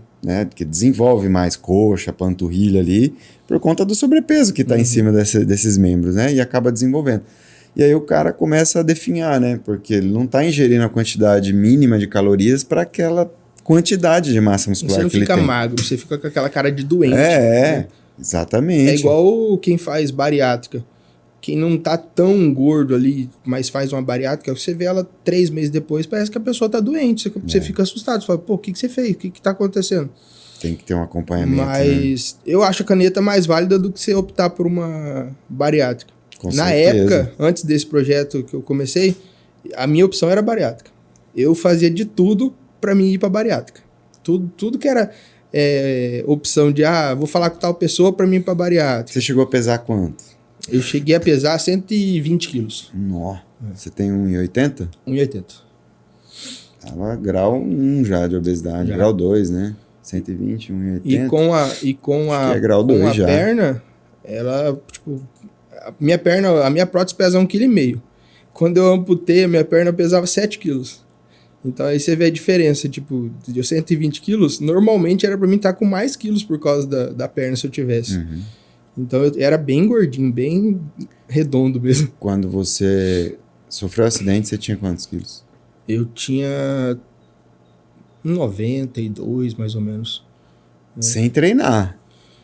Que desenvolve mais coxa, panturrilha ali, por conta do sobrepeso que tá em cima desses membros, né? E acaba desenvolvendo. E aí o cara começa a definhar, né? Porque ele não tá ingerindo a quantidade mínima de calorias para aquela quantidade de massa muscular que ele tem. Você não fica magro, você fica com aquela cara de doente. Exatamente. É igual quem faz bariátrica. Quem não tá tão gordo ali, mas faz uma bariátrica, você vê ela 3 meses depois, parece que a pessoa tá doente. Você fica assustado, você fala, pô, o que você fez? O que tá acontecendo? Tem que ter um acompanhamento. Mas eu acho a caneta mais válida do que você optar por uma bariátrica. Com Na certeza. época, antes desse projeto que eu comecei, a minha opção era bariátrica. Eu fazia de tudo para mim ir para bariátrica. Tudo que era opção de, vou falar com tal pessoa para mim ir para bariátrica. Você chegou a pesar quanto? Eu cheguei a pesar 120 quilos. Nossa. Você tem 1,80? 1,80. Tava grau 1 já de obesidade. Já. Grau 2, né? 120, 1,80. E com a grau 2 já. perna, ela, tipo, a minha prótese pesa 1,5 kg. Quando eu amputei, a minha perna pesava 7 quilos. Então aí você vê a diferença, tipo, de 120 quilos, normalmente era pra mim estar com mais quilos por causa da perna se eu tivesse. Uhum. Então eu era bem gordinho, bem redondo mesmo. Quando você sofreu acidente, você tinha quantos quilos? Eu tinha 92, mais ou menos. Sem treinar.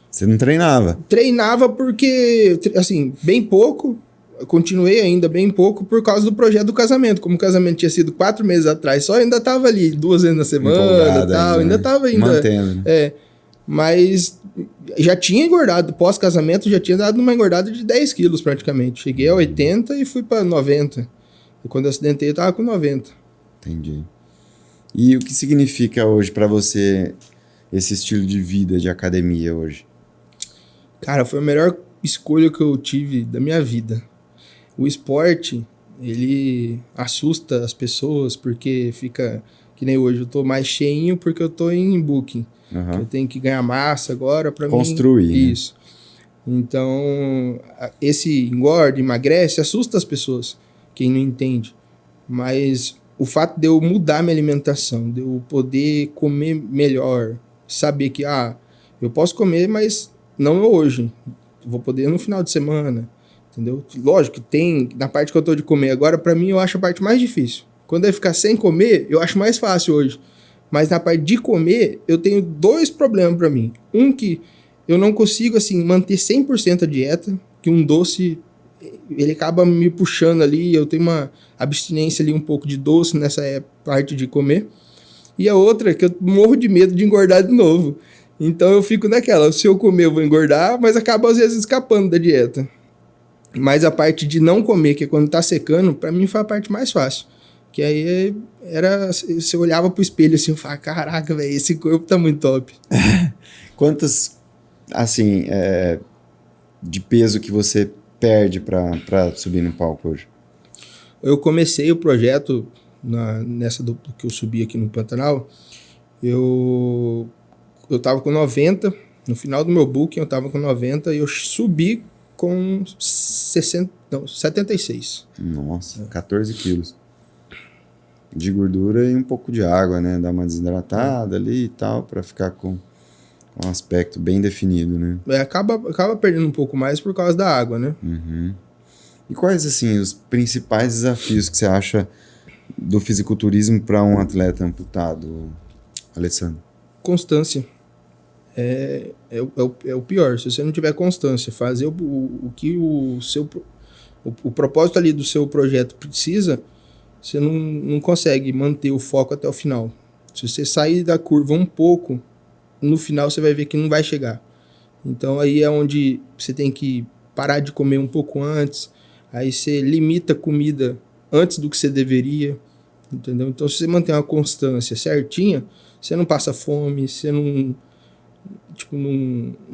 Você não treinava. Treinava porque, assim, bem pouco. Eu continuei ainda bem pouco por causa do projeto do casamento. Como o casamento tinha sido 4 meses atrás, só ainda tava ali 2 vezes na semana e tal. Ainda tava ainda. Mantendo, né? Mas já tinha engordado. Pós-casamento já tinha dado uma engordada de 10 quilos praticamente. Cheguei a 80 e fui para 90. E quando eu acidentei, eu tava com 90. Entendi. E o que significa hoje para você esse estilo de vida de academia hoje? Cara, foi a melhor escolha que eu tive da minha vida. O esporte, ele assusta as pessoas porque fica... Que nem hoje, eu tô mais cheinho porque eu tô em booking. Uhum. Eu tenho que ganhar massa agora para construir. Né? Isso. Então, esse engorda, emagrece, assusta as pessoas, quem não entende. Mas o fato de eu mudar minha alimentação, de eu poder comer melhor, saber que, eu posso comer, mas não hoje. Vou poder no final de semana, entendeu? Lógico que tem, na parte que eu tô de comer agora, para mim eu acho a parte mais difícil. Quando eu ficar sem comer, eu acho mais fácil hoje. Mas na parte de comer, eu tenho 2 problemas para mim. Um que eu não consigo, assim, manter 100% a dieta, que um doce, ele acaba me puxando ali, eu tenho uma abstinência ali um pouco de doce nessa parte de comer. E a outra é que eu morro de medo de engordar de novo. Então eu fico naquela, se eu comer eu vou engordar, mas acaba às vezes escapando da dieta. Mas a parte de não comer, que é quando tá secando, para mim foi a parte mais fácil. Que aí era, você olhava pro espelho assim, eu falava, caraca, velho, esse corpo tá muito top. Quantas, assim, de peso que você perde pra subir no palco hoje? Eu comecei o projeto nessa que eu subi aqui no Pantanal, eu tava com 90, no final do meu booking eu tava com 90 e eu subi com 76. Nossa, 14 quilos. De gordura e um pouco de água, né? Dar uma desidratada ali e tal, pra ficar com um aspecto bem definido, né? Acaba perdendo um pouco mais por causa da água, né? Uhum. E quais, assim, os principais desafios que você acha do fisiculturismo para um atleta amputado, Alessandro? Constância. É o pior. Se você não tiver constância, fazer o que o propósito ali do seu projeto precisa, você não consegue manter o foco até o final. Se você sair da curva um pouco, no final você vai ver que não vai chegar. Então aí é onde você tem que parar de comer um pouco antes, aí você limita a comida antes do que você deveria, entendeu? Então se você manter uma constância certinha, você não passa fome, você não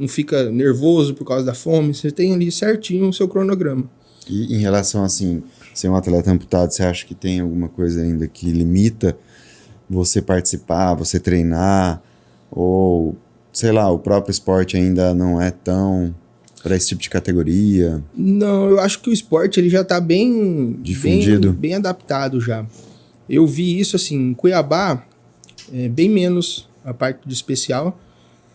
fica nervoso por causa da fome, você tem ali certinho o seu cronograma. E em relação, assim, ser um atleta amputado, você acha que tem alguma coisa ainda que limita você participar, você treinar, ou, sei lá, o próprio esporte ainda não é tão para esse tipo de categoria? Não, eu acho que o esporte ele já está bem difundido, bem adaptado já. Eu vi isso assim, em Cuiabá, bem menos a parte de especial,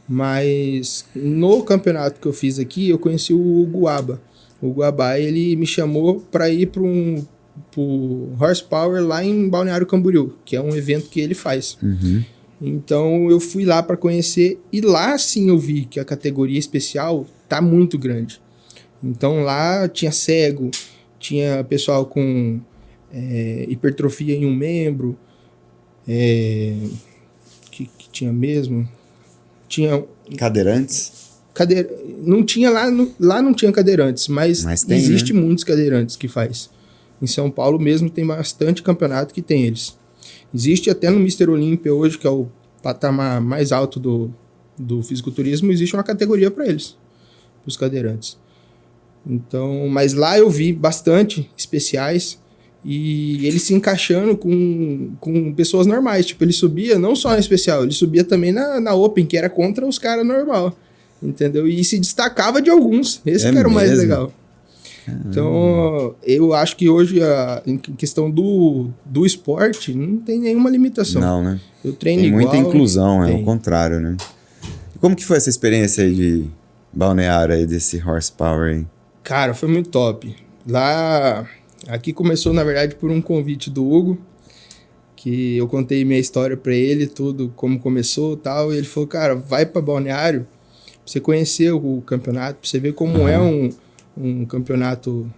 mas no campeonato que eu fiz aqui, eu conheci o Guaba. O Guabá, ele me chamou para ir para pro Horsepower lá em Balneário Camboriú, que é um evento que ele faz. Uhum. Então eu fui lá para conhecer e lá sim eu vi que a categoria especial tá muito grande. Então lá tinha cego, tinha pessoal com hipertrofia em um membro, que tinha mesmo, tinha cadeirantes. Não tinha lá não tinha cadeirantes, mas tem, existe né? muitos cadeirantes que faz. Em São Paulo mesmo tem bastante campeonato que tem eles. Existe até no Mr. Olímpia hoje, que é o patamar mais alto do fisiculturismo, existe uma categoria para eles, os cadeirantes. Então, mas lá eu vi bastante especiais e ele se encaixando com pessoas normais. Tipo, ele subia não só na especial, ele subia também na Open, que era contra os caras normal. Entendeu? E se destacava de alguns. Esse que era o mais legal. Então, eu acho que hoje, em questão do esporte, não tem nenhuma limitação. Não, né? Eu treino tem igual. Muita inclusão, é tem. o contrário, né? E como que foi essa experiência aí de balneário aí, desse horsepower aí? Cara, foi muito top. Aqui começou, na verdade, por um convite do Hugo, que eu contei minha história pra ele, tudo, como começou e tal, e ele falou, cara, vai pra Balneário pra você conhecer o campeonato, pra você ver como é um campeonato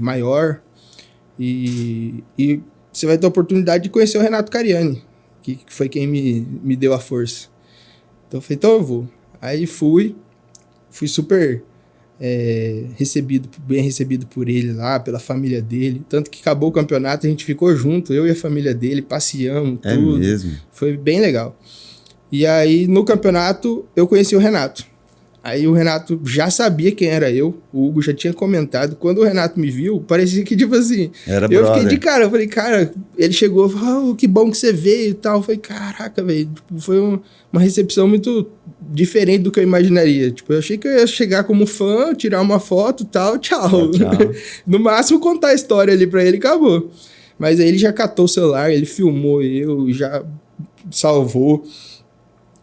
maior, e você vai ter a oportunidade de conhecer o Renato Cariani, que foi quem me deu a força. Então eu falei, então eu vou. Aí fui super bem recebido por ele lá, pela família dele, tanto que acabou o campeonato, a gente ficou junto, eu e a família dele, passeamos, tudo. Mesmo? Foi bem legal. E aí, no campeonato, eu conheci o Renato. Aí o Renato já sabia quem era eu, o Hugo já tinha comentado. Quando o Renato me viu, parecia que, tipo assim... Era eu brother. fiquei de cara, eu falei, cara... Ele chegou e falou, que bom que você veio e tal. Eu falei, caraca, velho. Tipo, foi uma recepção muito diferente do que eu imaginaria. Tipo, eu achei que eu ia chegar como fã, tirar uma foto e tal, tchau. No máximo, contar a história ali pra ele e acabou. Mas aí ele já catou o celular, ele filmou eu, já salvou,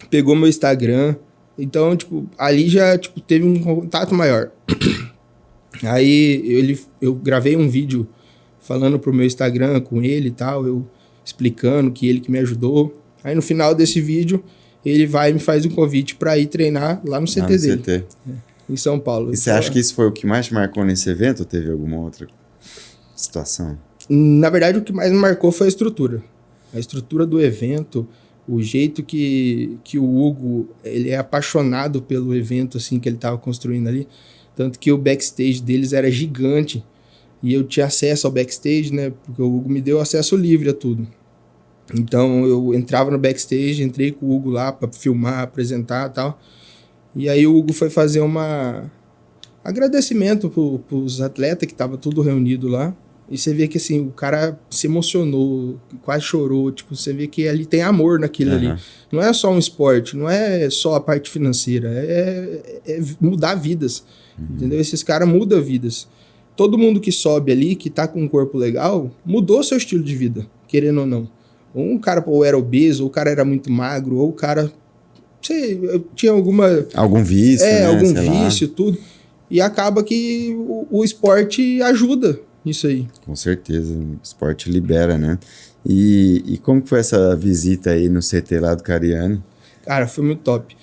pegou meu Instagram... Então, tipo, ali já teve um contato maior. Aí eu gravei um vídeo falando pro meu Instagram com ele e tal, eu explicando que ele que me ajudou. Aí no final desse vídeo, ele vai e me faz um convite para ir treinar lá no CT dele. Em São Paulo. E você acha que isso foi o que mais te marcou nesse evento ou teve alguma outra situação? Na verdade, o que mais me marcou foi a estrutura. A estrutura do evento... O jeito que o Hugo, ele é apaixonado pelo evento assim que ele estava construindo ali. Tanto que o backstage deles era gigante. E eu tinha acesso ao backstage, né? Porque o Hugo me deu acesso livre a tudo. Então eu entrava no backstage, entrei com o Hugo lá para filmar, apresentar e tal. E aí o Hugo foi fazer agradecimento para os atletas que estavam tudo reunido lá. E você vê que assim, o cara se emocionou, quase chorou. Tipo, você vê que ali tem amor naquilo ali. Não é só um esporte, não é só a parte financeira. É mudar vidas. Entendeu? Esses caras mudam vidas. Todo mundo que sobe ali, que tá com um corpo legal, mudou seu estilo de vida, querendo ou não. Ou um cara ou era obeso, ou o cara era muito magro, ou o cara... tinha algum vício, né? Algum vício, tudo. E acaba que o esporte ajuda isso aí. Com certeza, o esporte libera, né? E como que foi essa visita aí no CT lá do Cariani? Cara, foi muito top.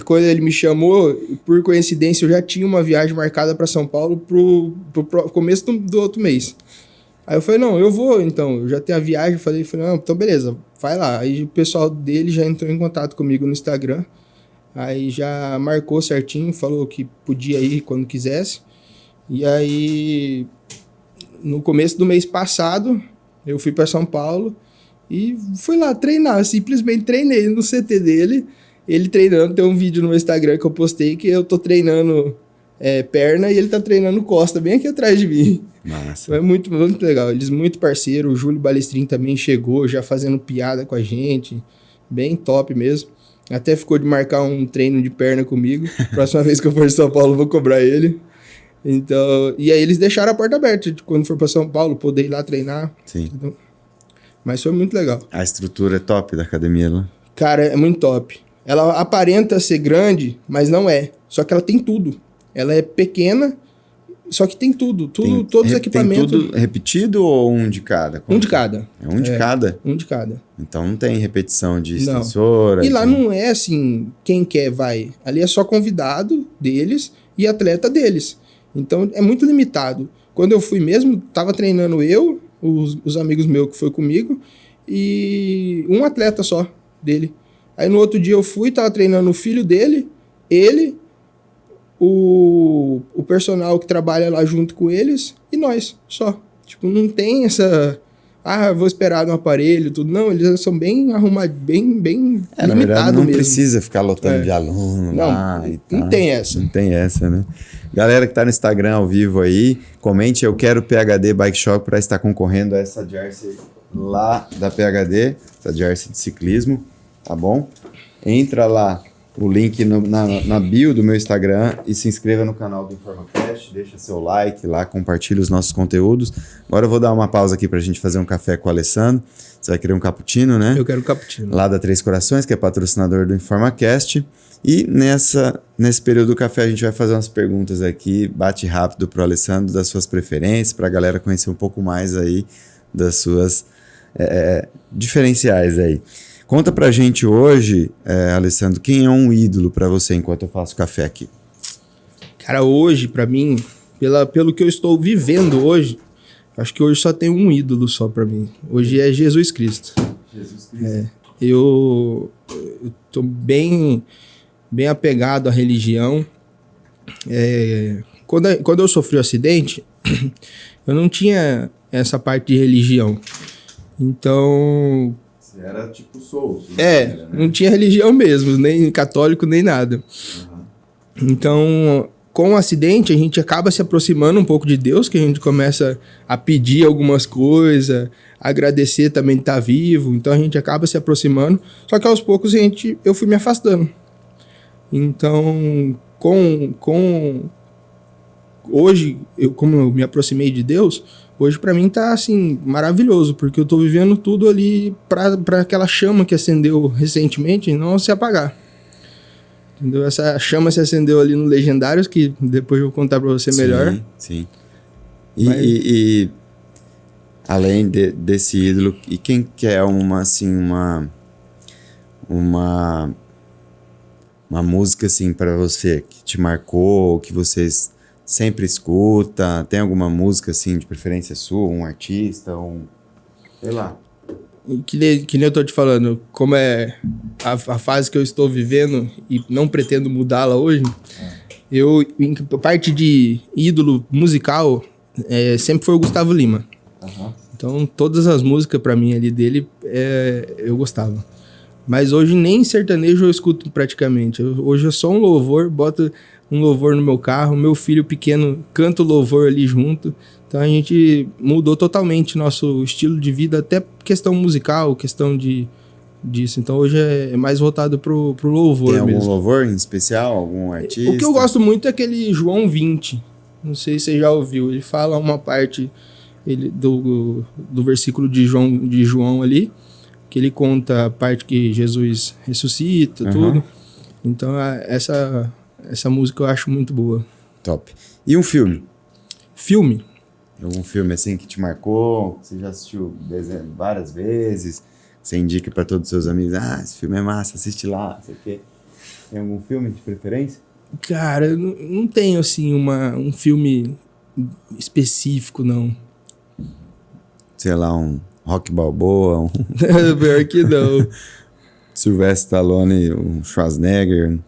Quando ele me chamou, por coincidência, eu já tinha uma viagem marcada para São Paulo pro começo do outro mês. Aí eu falei, não, eu vou então, eu já tenho a viagem. Falei, não, então beleza, vai lá. Aí o pessoal dele já entrou em contato comigo no Instagram. Aí já marcou certinho, falou que podia ir quando quisesse. E aí, no começo do mês passado, eu fui para São Paulo e fui lá treinar. Simplesmente treinei no CT dele. Ele treinando, tem um vídeo no meu Instagram que eu postei que eu tô treinando perna e ele tá treinando costa, bem aqui atrás de mim. Massa. É muito, muito legal. Eles muito parceiros. O Júlio Balestrin também chegou, já fazendo piada com a gente. Bem top mesmo. Até ficou de marcar um treino de perna comigo. Próxima vez que eu for em São Paulo, eu vou cobrar ele. Então, e aí eles deixaram a porta aberta de quando for para São Paulo, poder ir lá treinar. Sim. Então, mas foi muito legal. A estrutura é top da academia lá? Cara, é muito top. Ela aparenta ser grande, mas não é. Só que ela tem tudo. Ela é pequena, só que tem tudo. Todos os equipamentos. Tem tudo repetido ou um de cada? Um de cada. É um de cada? Um de cada. Então não tem repetição de extensora? E lá não é assim, quem quer vai. Ali é só convidado deles e atleta deles. Então, é muito limitado. Quando eu fui mesmo, tava treinando eu, os amigos meus que foi comigo, e um atleta só dele. Aí, no outro dia, eu fui, tava treinando o filho dele ele, o personal que trabalha lá junto com eles e nós, só. Tipo, não tem essa... vou esperar no aparelho, tudo. Não, eles são bem arrumados, bem na verdade, não mesmo. precisa ficar lotando de aluno lá e tal. Não tem essa. Não tem essa, né? Galera que tá no Instagram ao vivo aí, comente, eu quero PHD Bike Shop para estar concorrendo a essa jersey lá da PHD, essa jersey de ciclismo, tá bom? Entra lá, o link na bio do meu Instagram e se inscreva no canal do InformaCast, deixa seu like lá, compartilha os nossos conteúdos. Agora eu vou dar uma pausa aqui pra gente fazer um café com o Alessandro. Você vai querer um cappuccino, né? Eu quero um cappuccino. Lá da Três Corações, que é patrocinador do InformaCast. E nesse período do café a gente vai fazer umas perguntas aqui, bate rápido pro Alessandro, das suas preferências, pra galera conhecer um pouco mais aí das suas diferenciais aí. Conta pra gente hoje, Alessandro, quem é um ídolo pra você enquanto eu faço café aqui? Cara, hoje, pra mim, pelo que eu estou vivendo hoje, acho que hoje só tem um ídolo só pra mim. Hoje é Jesus Cristo. Jesus Cristo. Eu tô bem apegado à religião. Quando eu sofri o acidente, eu não tinha essa parte de religião. Então... Você era tipo solto. Né? Não tinha religião mesmo, nem católico, nem nada. Uhum. Então, com o acidente, a gente acaba se aproximando um pouco de Deus, que a gente começa a pedir algumas coisas, agradecer também de estar vivo. Então, a gente acaba se aproximando. Só que aos poucos eu fui me afastando. Então, hoje, como eu me aproximei de Deus, hoje pra mim tá assim, maravilhoso, porque eu tô vivendo tudo ali pra aquela chama que acendeu recentemente não se apagar. Entendeu? Essa chama se acendeu ali no Legendários, que depois eu vou contar pra você melhor. Sim. E além desse ídolo, e quem quer uma música assim pra você que te marcou, que vocês sempre escuta? Tem alguma música assim de preferência sua, um artista, sei lá? Que nem eu tô te falando, como é a fase que eu estou vivendo e não pretendo mudá-la hoje, em parte de ídolo musical, sempre foi o Gustavo Lima. Uhum. Então todas as músicas pra mim ali dele eu gostava. Mas hoje nem sertanejo eu escuto praticamente. Hoje é só um louvor, boto um louvor no meu carro, meu filho pequeno canta o louvor ali junto. Então a gente mudou totalmente nosso estilo de vida, até questão musical, questão disso. Então hoje é mais voltado pro louvor mesmo. Tem algum louvor em especial, algum artista? O que eu gosto muito é aquele João 20. Não sei se você já ouviu. Ele fala uma parte do versículo de João ali, que ele conta a parte que Jesus ressuscita, tudo. Então, essa música eu acho muito boa. Top. E um filme? Filme? Algum filme assim que te marcou, que você já assistiu várias vezes, que você indica para todos os seus amigos, esse filme é massa, assiste lá, não sei o quê. Tem algum filme de preferência? Cara, eu não tenho, assim, um filme específico, não. Sei lá, um Rock Balboa, Pior que não. Sylvester Stallone, um Schwarzenegger.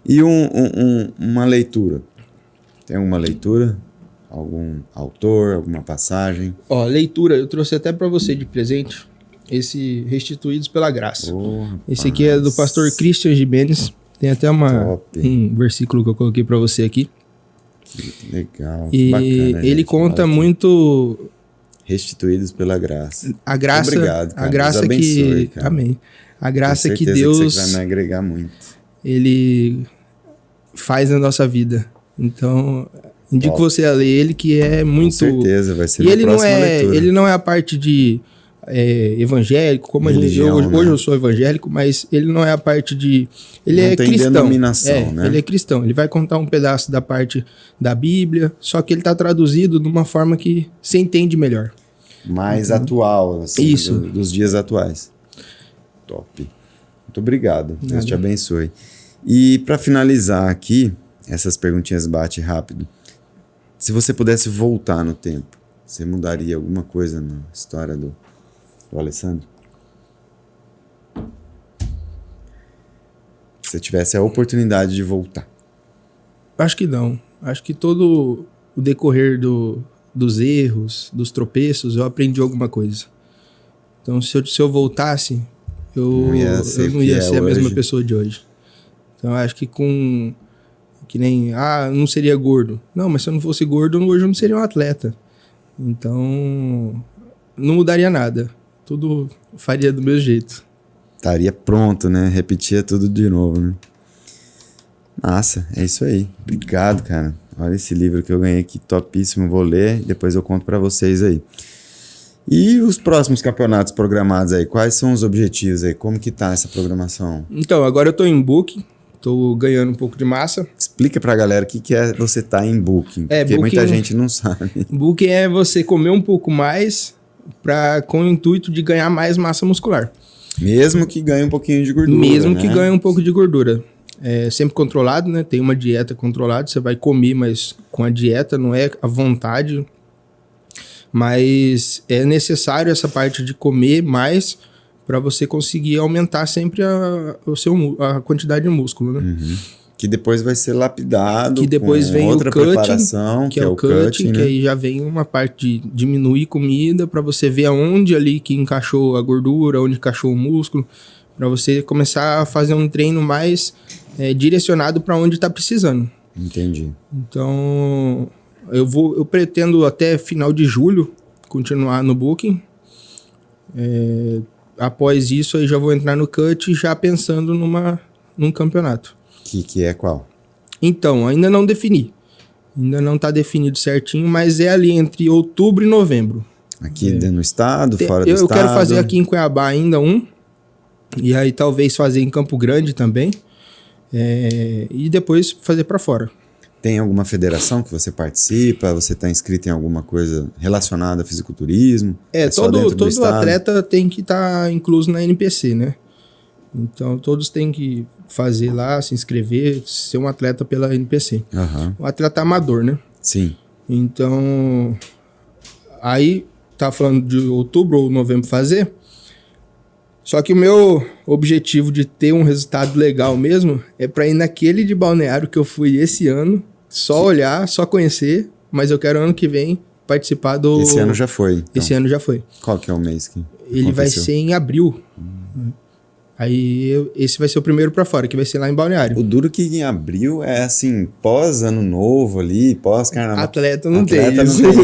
E uma leitura. Tem alguma leitura? Algum autor, alguma passagem? Leitura, eu trouxe até para você de presente. Esse Restituídos pela Graça. Esse aqui é do pastor Christian Gimenez. Tem até um versículo que eu coloquei para você aqui. Que legal. E bacana, ele conta muito... Restituídos pela graça. A graça, obrigado, cara. A graça Deus abençoe, que... Amém. A graça que Deus... Deus... que você vai me agregar muito. Ele faz na nossa vida. Então, indico você a ler ele, que é muito... Com certeza, vai ser e a próxima leitura. Ele não é a parte de evangélico, como religião, hoje eu sou evangélico, mas ele não é a parte de... Ele não é tem cristão. Denominação, né? Ele é cristão. Ele vai contar um pedaço da parte da Bíblia, só que ele está traduzido de uma forma que você entende melhor. Mais atual, assim, isso. Dos dias atuais. Top. Muito obrigado. Deus te abençoe. E para finalizar aqui, essas perguntinhas bate rápido. Se você pudesse voltar no tempo, você mudaria alguma coisa na história do Alessandro? você tivesse a oportunidade de voltar? Acho que não. Acho que todo o decorrer dos erros, dos tropeços, eu aprendi alguma coisa. Então, se eu voltasse, eu não ia ser a mesma pessoa de hoje. Então, acho que que nem, não seria gordo. Não, mas se eu não fosse gordo, hoje eu não seria um atleta. Então, não mudaria nada. Tudo faria do mesmo jeito. Estaria pronto, né? Repetia tudo de novo, né? Massa, é isso aí. Obrigado, cara. Olha esse livro que eu ganhei aqui, topíssimo. Vou ler, depois eu conto pra vocês aí. E os próximos campeonatos programados aí? Quais são os objetivos aí? Como que tá essa programação? Então, agora eu tô em booking. Tô ganhando um pouco de massa. Explica pra galera o que é você estar em booking. Porque booking, muita gente não sabe. Booking é você comer um pouco mais com o intuito de ganhar mais massa muscular. Mesmo que ganhe um pouquinho de gordura, Mesmo né? que ganhe um pouco de gordura. É sempre controlado, né? Tem uma dieta controlada. Você vai comer, mas com a dieta, não é à vontade. Mas é necessário essa parte de comer mais para você conseguir aumentar sempre a quantidade de músculo, né? Uhum. Que depois vai ser lapidado. Que depois vem outra o cutting, preparação, que é o cutting, né? Que aí já vem uma parte de diminuir comida para você ver aonde ali que encaixou a gordura, onde encaixou o músculo, para você começar a fazer um treino mais direcionado para onde está precisando. Entendi. Então, eu pretendo até final de julho continuar no booking. Após isso, aí já vou entrar no cut já pensando num campeonato. Que é qual? Então, ainda não defini. Ainda não está definido certinho, mas é ali entre outubro e novembro. Aqui dentro do estado, fora do estado? Eu quero fazer aqui em Cuiabá ainda e aí talvez fazer em Campo Grande também, e depois fazer para fora. Tem alguma federação que você participa? Você está inscrito em alguma coisa relacionada a fisiculturismo? Todo atleta tem que estar incluso na NPC, né? Então, todos têm que fazer lá, se inscrever, ser um atleta pela NPC. Uhum. Um atleta amador, né? Sim. Então, aí tá falando de outubro ou novembro fazer. Só que o meu objetivo de ter um resultado legal mesmo é para ir naquele de Balneário que eu fui esse ano, só olhar, só conhecer, mas eu quero ano que vem participar do... Esse ano já foi. Então. Esse ano já foi. Qual que é o mês que Ele vai ser em abril. Aí esse vai ser o primeiro para fora, que vai ser lá em Balneário. O duro que em abril é assim, pós ano novo ali, pós carnaval. Atleta não tem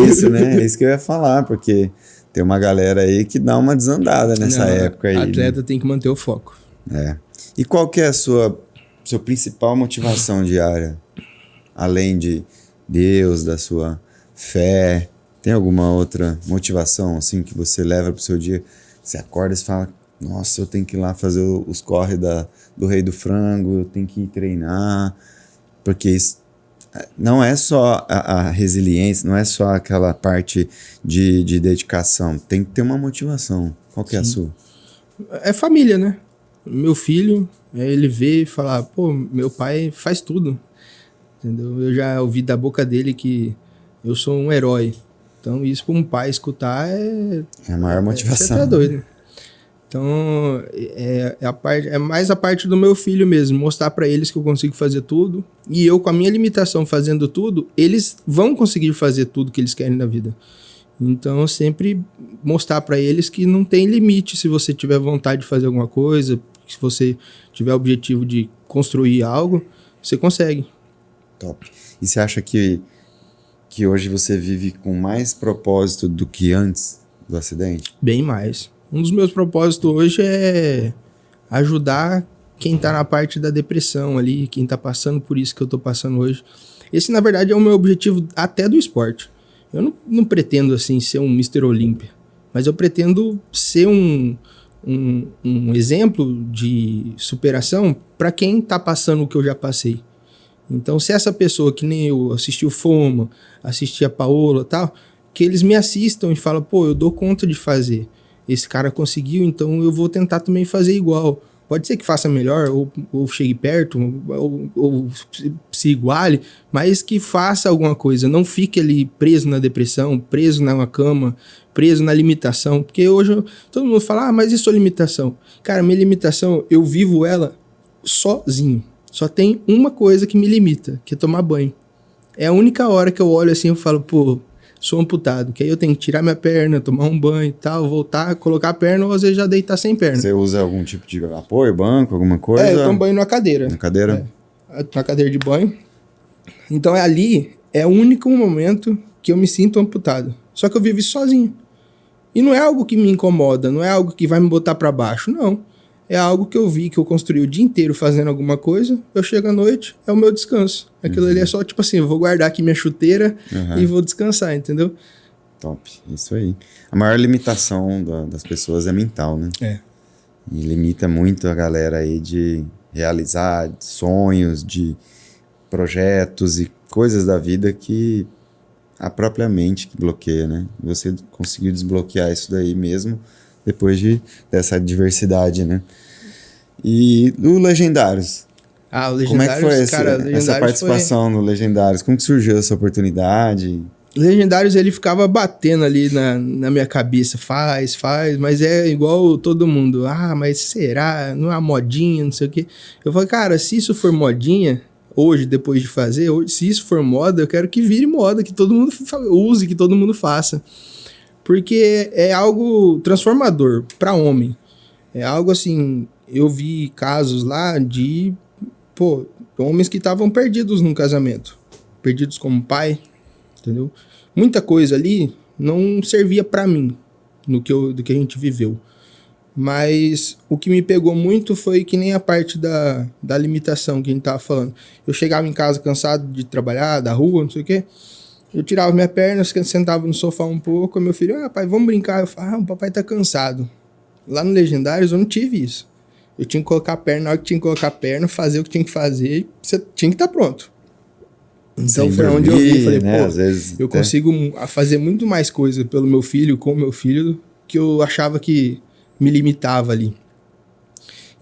isso, né? É isso que eu ia falar, porque tem uma galera aí que dá uma desandada nessa época aí. Atleta tem que manter o foco. E qual que é a sua principal motivação diária? Além de Deus, da sua fé, tem alguma outra motivação assim que você leva pro seu dia? Você acorda e fala, nossa, eu tenho que ir lá fazer os corre do Rei do Frango, eu tenho que ir treinar, porque isso não é só a resiliência, não é só aquela parte de dedicação, tem que ter uma motivação. Qual que é a sua? É família, né? Meu filho, ele vê e fala, pô, meu pai faz tudo, entendeu? Eu já ouvi da boca dele que eu sou um herói, então isso para um pai escutar é a maior motivação. Você tá doido. Então, é mais a parte do meu filho mesmo, mostrar para eles que eu consigo fazer tudo. E eu, com a minha limitação, fazendo tudo, eles vão conseguir fazer tudo que eles querem na vida. Então, sempre mostrar para eles que não tem limite se você tiver vontade de fazer alguma coisa, se você tiver o objetivo de construir algo, você consegue. Top. E você acha que hoje você vive com mais propósito do que antes do acidente? Bem mais. Um dos meus propósitos hoje é ajudar quem tá na parte da depressão ali, quem tá passando por isso que eu tô passando hoje. Esse, na verdade, é o meu objetivo até do esporte. Eu não pretendo, assim, ser um Mr. Olímpia, mas eu pretendo ser um exemplo de superação para quem tá passando o que eu já passei. Então, se essa pessoa, que nem eu, assistiu Foma, assistiu a Paola e tal, que eles me assistam e falam, pô, eu dou conta de fazer. Esse cara conseguiu, então eu vou tentar também fazer igual. Pode ser que faça melhor, ou chegue perto, ou se iguale, mas que faça alguma coisa. Não fique ali preso na depressão, preso na cama, preso na limitação. Porque hoje todo mundo fala, mas e sua limitação? Cara, minha limitação, eu vivo ela sozinho. Só tem uma coisa que me limita, que é tomar banho. É a única hora que eu olho assim e falo, pô, sou amputado. Que aí eu tenho que tirar minha perna, tomar um banho e tal, voltar, colocar a perna ou às vezes já deitar sem perna. Você usa algum tipo de apoio, banco, alguma coisa? Eu tomo banho na cadeira. Na cadeira? Na cadeira de banho. Então ali é o único momento que eu me sinto amputado. Só que eu vivo isso sozinho. E não é algo que me incomoda, não é algo que vai me botar pra baixo, não. É algo que eu vi, que eu construí o dia inteiro fazendo alguma coisa, eu chego à noite, é o meu descanso. Aquilo ali é só, tipo assim, eu vou guardar aqui minha chuteira e vou descansar, entendeu? Top, isso aí. A maior limitação das pessoas é mental, né? E limita muito a galera aí de realizar sonhos, de projetos e coisas da vida que a própria mente que bloqueia, né? Você conseguiu desbloquear isso daí mesmo depois dessa diversidade, né? E o Legendários? O Legendários, como é que foi essa participação no Legendários? Como que surgiu essa oportunidade? Legendários, ele ficava batendo ali na minha cabeça, faz, mas é igual todo mundo. Mas será? Não é uma modinha, não sei o quê. Eu falei, cara, se isso for modinha, hoje, depois de fazer, se isso for moda, eu quero que vire moda, que todo mundo use, que todo mundo faça. Porque é algo transformador para homem. É algo assim, eu vi casos lá de, homens que estavam perdidos num casamento. Perdidos como pai, entendeu? Muita coisa ali não servia para mim, do que a gente viveu. Mas o que me pegou muito foi que nem a parte da limitação que a gente tava falando. Eu chegava em casa cansado de trabalhar, da rua, não sei o quê. Eu tirava minha perna, sentava no sofá um pouco, meu filho, pai, vamos brincar. Eu falava, o papai tá cansado. Lá no Legendários eu não tive isso. Eu tinha que colocar a perna, na hora que tinha que colocar a perna, fazer o que tinha que fazer, e você tinha que estar pronto. Então foi onde eu vi, falei, né? Às vezes, eu consigo fazer muito mais coisa pelo meu filho, com o meu filho, que eu achava que me limitava ali.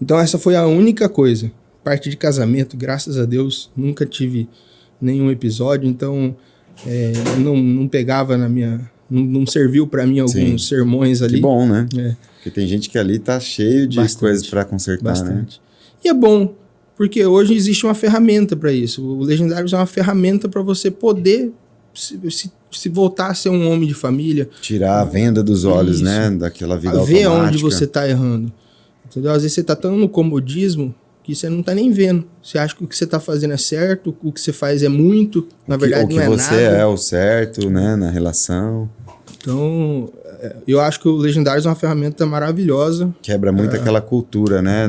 Então essa foi a única coisa. Parte de casamento, graças a Deus, nunca tive nenhum episódio, então não pegava na minha... Não serviu para mim alguns sermões ali. Que bom, né? Porque tem gente que ali tá cheio de coisas para consertar, bastante. Né? E é bom, porque hoje existe uma ferramenta para isso. O Legendários é uma ferramenta para você poder se voltar a ser um homem de família. Tirar a venda dos olhos, né? Daquela vida automática. Ver onde você tá errando. Entendeu? Às vezes você tá tão no comodismo que você não tá nem vendo. Você acha que o que você tá fazendo é certo, o que você faz é muito, na verdade não é nada. O que você é o certo, né, na relação. Então, eu acho que o Legendários é uma ferramenta maravilhosa. Quebra muito aquela cultura, né,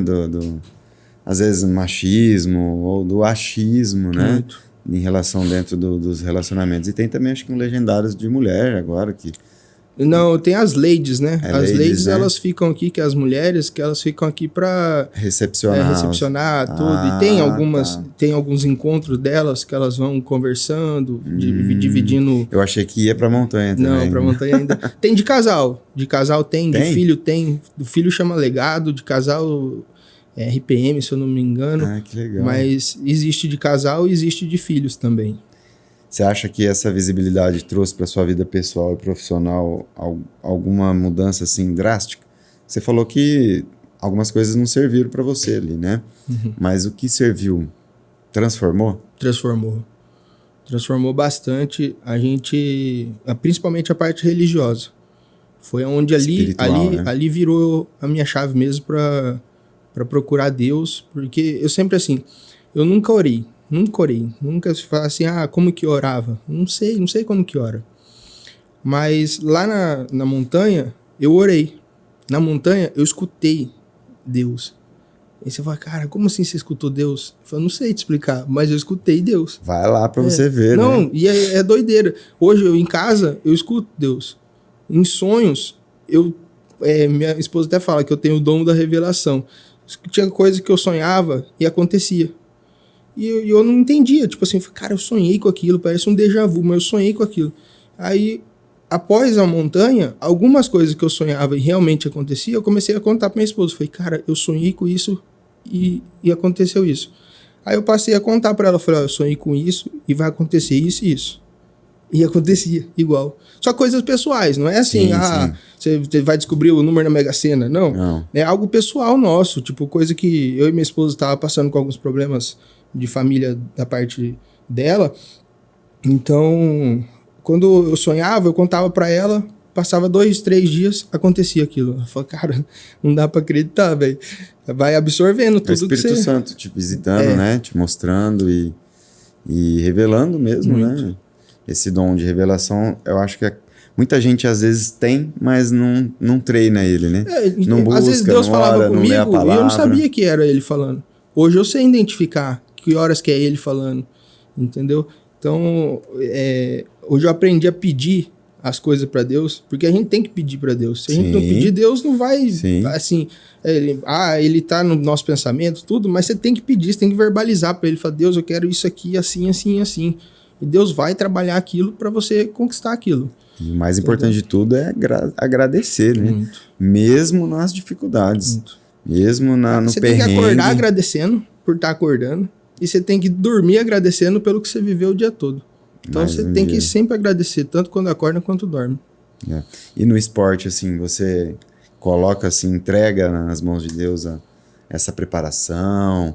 às vezes machismo ou do achismo, né, muito. Em relação dentro dos relacionamentos. E tem também, acho que um Legendários de mulher agora que... Não, tem as ladies, né? As ladies, né? Elas ficam aqui, que as mulheres, que elas ficam aqui pra... Recepcionar tudo. E tem alguns encontros delas que elas vão conversando, dividindo... Eu achei que ia pra montanha também. Não, pra montanha ainda... Tem de casal. De casal tem, de filho tem. Do filho chama legado, de casal RPM, se eu não me engano. Que legal. Mas existe de casal e existe de filhos também. Você acha que essa visibilidade trouxe para sua vida pessoal e profissional alguma mudança assim drástica? Você falou que algumas coisas não serviram para você ali, né? Mas o que serviu? Transformou? Transformou bastante a gente, principalmente a parte religiosa. Foi onde ali virou a minha chave mesmo para procurar Deus, porque eu sempre assim, eu nunca orei. Nunca se fala assim, como que orava? Não sei como que ora. Mas lá na montanha, eu orei. Na montanha, eu escutei Deus. E você fala, cara, como assim você escutou Deus? Eu falo, não sei te explicar, mas eu escutei Deus. Vai lá pra você ver, não, né? E é doideira. Hoje, em casa, eu escuto Deus. Em sonhos, minha esposa até fala que eu tenho o dom da revelação. Tinha coisa que eu sonhava e acontecia. E eu não entendia, tipo assim, cara, eu sonhei com aquilo, parece um déjà vu, mas eu sonhei com aquilo. Aí, após a montanha, algumas coisas que eu sonhava e realmente acontecia, eu comecei a contar pra minha esposa. Falei, cara, eu sonhei com isso e aconteceu isso. Aí eu passei a contar pra ela, falei, eu sonhei com isso e vai acontecer isso e isso. E acontecia igual. Só coisas pessoais, não é assim, Sim. você vai descobrir o número na Mega Sena. Não. É algo pessoal nosso, tipo, coisa que eu e minha esposa estava passando com alguns problemas de família da parte dela. Então, quando eu sonhava, eu contava pra ela, passava 2, 3 dias, acontecia aquilo. Ela falou, cara, não dá pra acreditar, velho. Vai absorvendo tudo É o Espírito Santo te visitando, né? Te mostrando e revelando mesmo, né? Esse dom de revelação, eu acho que muita gente às vezes tem, mas não treina ele, né? Não busca, às vezes Deus não falava ora, não lê a comigo e palavra. eu não sabia que era ele falando. Hoje eu sei identificar que horas que é ele falando, entendeu? Então, hoje eu aprendi a pedir as coisas pra Deus, porque a gente tem que pedir pra Deus. Se a gente não pedir, Deus não vai, assim, ele tá no nosso pensamento, tudo, mas você tem que pedir, você tem que verbalizar pra ele, falar, Deus, eu quero isso aqui, assim, assim, assim. E Deus vai trabalhar aquilo pra você conquistar aquilo. E o mais importante de tudo é agradecer, né? Muito. Mesmo nas dificuldades. Muito. Mesmo no perrengue. Você tem que acordar agradecendo por estar acordando. E você tem que dormir agradecendo pelo que você viveu o dia todo. Então você tem que sempre agradecer, tanto quando acorda quanto dorme. E no esporte, assim, você coloca, assim, entrega nas mãos de Deus essa preparação,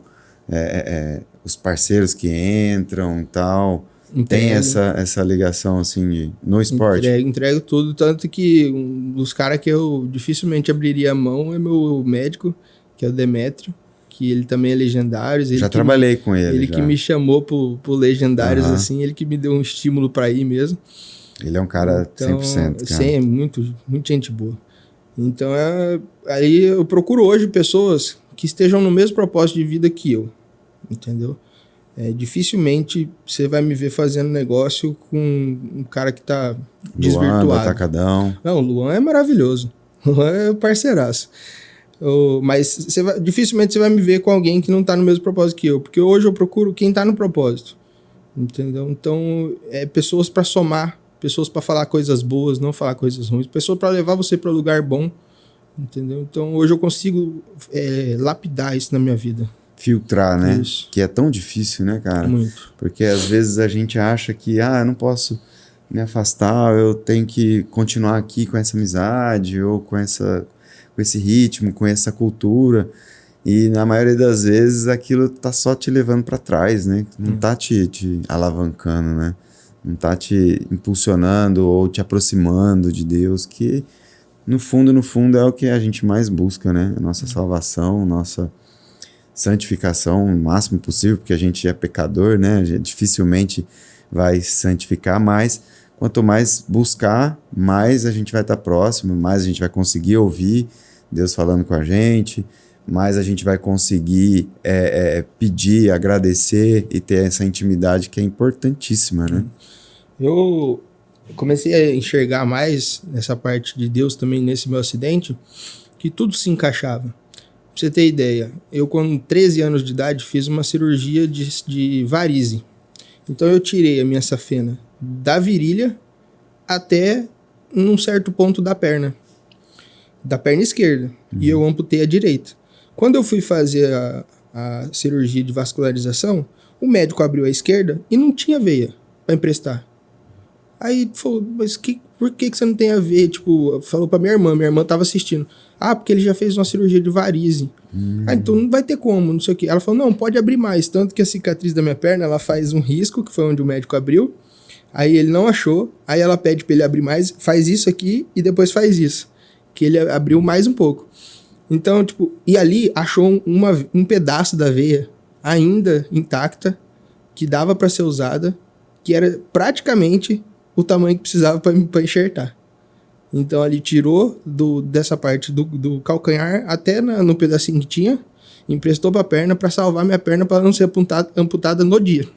os parceiros que entram e tal. Tem essa ligação, assim, no esporte? Entrego tudo, tanto que um dos caras que eu dificilmente abriria a mão é meu médico, que é o Demétrio, que ele também é Legendários. Já trabalhei com ele. Ele que me chamou pro Legendários, assim, ele que me deu um estímulo pra ir mesmo. Ele é um cara 100%, cara. Sim, muito gente boa. Então, aí eu procuro hoje pessoas que estejam no mesmo propósito de vida que eu, entendeu? Dificilmente você vai me ver fazendo negócio com um cara que tá desvirtuado. Luan, Atacadão. Não, o Luan é maravilhoso. O Luan é o parceiraço. Mas dificilmente você vai me ver com alguém que não tá no mesmo propósito que eu. Porque hoje eu procuro quem tá no propósito. Entendeu? Então, pessoas para somar, pessoas para falar coisas boas, não falar coisas ruins, pessoas para levar você para lugar bom. Entendeu? Então, hoje eu consigo lapidar isso na minha vida. Filtrar, né? Isso. Que é tão difícil, né, cara? Muito. Porque às vezes a gente acha que, eu não posso me afastar, eu tenho que continuar aqui com essa amizade, ou com esse ritmo, com essa cultura. E na maioria das vezes aquilo tá só te levando para trás, né? Não tá te alavancando, né? Não tá te impulsionando ou te aproximando de Deus, que no fundo é o que a gente mais busca, né? A nossa salvação, nossa santificação o máximo possível, porque a gente é pecador, né? A gente dificilmente vai santificar, mas quanto mais buscar, mais a gente vai estar próximo, mais a gente vai conseguir ouvir Deus falando com a gente, mais a gente vai conseguir pedir, agradecer e ter essa intimidade que é importantíssima, né? Eu comecei a enxergar mais nessa parte de Deus também nesse meu acidente, que tudo se encaixava. Pra você ter ideia, eu com 13 anos de idade fiz uma cirurgia de varize. Então eu tirei a minha safena da virilha até num certo ponto da perna esquerda, e eu amputei a direita. Quando eu fui fazer a cirurgia de vascularização, o médico abriu a esquerda e não tinha veia para emprestar. Aí falou, mas por que você não tem a veia? Tipo, falou pra minha irmã tava assistindo. Porque ele já fez uma cirurgia de varize. Então não vai ter como, não sei o quê. Ela falou, não, pode abrir mais. Tanto que a cicatriz da minha perna, ela faz um risco, que foi onde o médico abriu. Aí ele não achou, aí ela pede pra ele abrir mais, faz isso aqui e depois faz isso. Que ele abriu mais um pouco. Então, tipo, e ali achou um pedaço da veia ainda intacta, que dava pra ser usada, que era praticamente o tamanho que precisava pra enxertar. Então ali tirou dessa parte do calcanhar até no pedacinho que tinha, emprestou pra perna pra salvar minha perna pra não ser amputada no dia.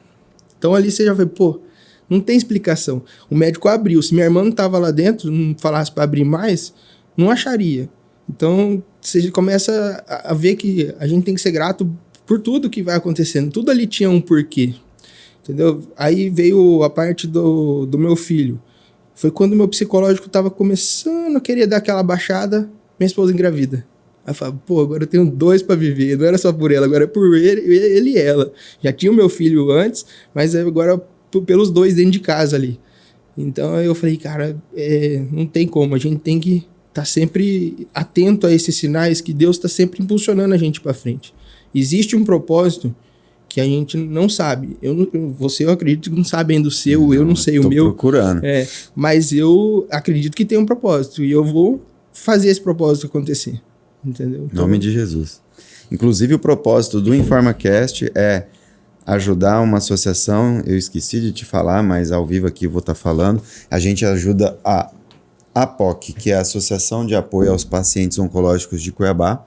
Então ali você já foi, não tem explicação. O médico abriu, se minha irmã não tava lá dentro, não falasse pra abrir mais, não acharia. Então você começa a ver que a gente tem que ser grato por tudo que vai acontecendo. Tudo ali tinha um porquê, entendeu? Aí veio a parte do meu filho. Foi quando o meu psicológico tava começando a querer dar aquela baixada, minha esposa engravida. Aí eu falava, agora eu tenho 2 pra viver. Não era só por ela, agora é por ele e ela. Já tinha o meu filho antes, mas agora pelos 2 dentro de casa ali. Então eu falei, cara, não tem como, a gente tem que estar sempre atento a esses sinais que Deus está sempre impulsionando a gente para frente. Existe um propósito que a gente não sabe. Eu acredito que não sabe ainda o seu, eu não sei o meu. Procurando. Mas eu acredito que tem um propósito e eu vou fazer esse propósito acontecer. Entendeu? Em nome de Jesus. Inclusive, o propósito do InformaCast é ajudar uma associação. Eu esqueci de te falar, mas ao vivo aqui eu vou estar falando. A gente ajuda a APOC, que é a Associação de Apoio aos Pacientes Oncológicos de Cuiabá.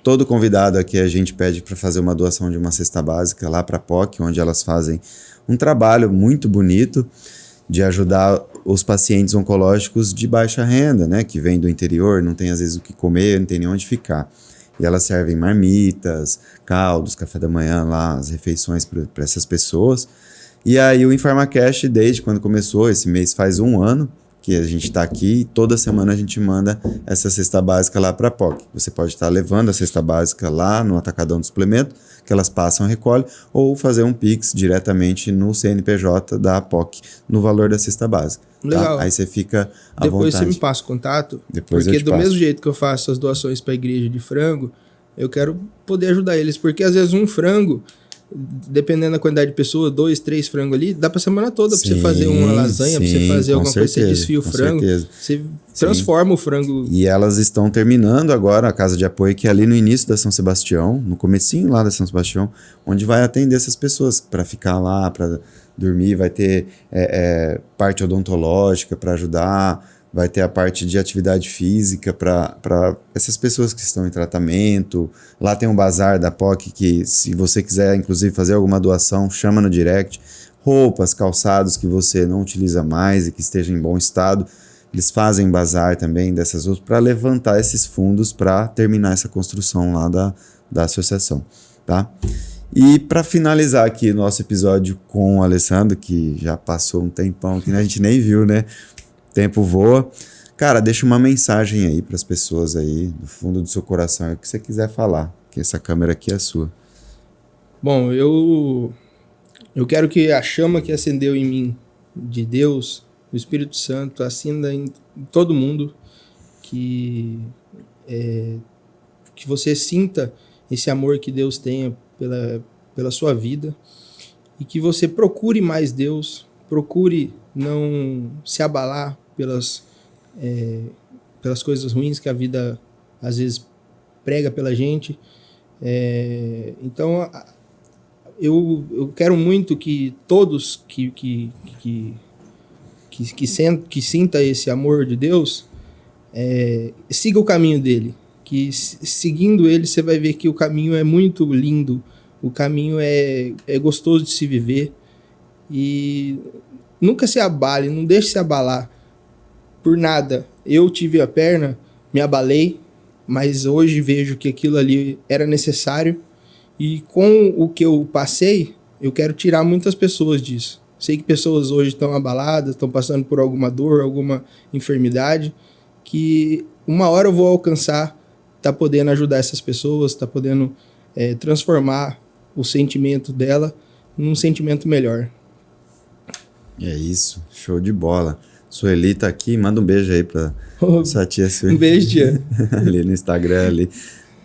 Todo convidado aqui a gente pede para fazer uma doação de uma cesta básica lá para a APOC, onde elas fazem um trabalho muito bonito de ajudar os pacientes oncológicos de baixa renda, né, que vêm do interior, não tem às vezes o que comer, não tem nem onde ficar. E elas servem marmitas, caldos, café da manhã lá, as refeições para essas pessoas. E aí o InformaCast, desde quando começou, esse mês faz 1 ano, que a gente está aqui e toda semana a gente manda essa cesta básica lá para a POC. Você pode estar levando a cesta básica lá no Atacadão do Suplemento, que elas passam, recolhem, ou fazer um Pix diretamente no CNPJ da POC, no valor da cesta básica. Legal. Tá? Aí você fica à Depois vontade. você me passa o contato, Depois porque eu te do passo. mesmo jeito que eu faço as doações para a igreja de frango, eu quero poder ajudar eles, porque às vezes um frango, dependendo da quantidade de pessoas, 2, 3 frangos ali, dá pra semana toda pra você fazer uma lasanha, pra você fazer alguma coisa, você desfia o frango, você transforma o frango. E elas estão terminando agora a casa de apoio, que é ali no início da São Sebastião, no comecinho lá da São Sebastião, onde vai atender essas pessoas para ficar lá, para dormir, vai ter parte odontológica para ajudar, vai ter a parte de atividade física para essas pessoas que estão em tratamento. Lá tem um bazar da POC que, se você quiser, inclusive, fazer alguma doação, chama no direct. Roupas, calçados que você não utiliza mais e que estejam em bom estado, eles fazem bazar também dessas outras para levantar esses fundos para terminar essa construção lá da associação, tá? E para finalizar aqui nosso episódio com o Alessandro, que já passou um tempão que a gente nem viu, né? O tempo voa. Cara, deixa uma mensagem aí para as pessoas aí, do fundo do seu coração, o que você quiser falar, que essa câmera aqui é sua. Bom, eu quero que a chama que acendeu em mim, de Deus, do Espírito Santo, acenda em todo mundo, que você sinta esse amor que Deus tem pela sua vida, e que você procure mais Deus, procure não se abalar pelas coisas ruins que a vida às vezes prega pela gente. Então eu quero muito que todos que sinta esse amor de Deus siga o caminho dele, que seguindo ele você vai ver que o caminho é muito lindo, o caminho é gostoso de se viver, e nunca se abale, não deixe se abalar por nada. Eu tive a perna, me abalei, mas hoje vejo que aquilo ali era necessário, e com o que eu passei, eu quero tirar muitas pessoas disso. Sei que pessoas hoje estão abaladas, estão passando por alguma dor, alguma enfermidade, que uma hora eu vou alcançar, tá podendo ajudar essas pessoas, tá podendo transformar o sentimento dela num sentimento melhor. É isso, show de bola. Sueli tá aqui, manda um beijo aí pra sua tia Sueli. Um beijo, tia. Ali no Instagram, ali.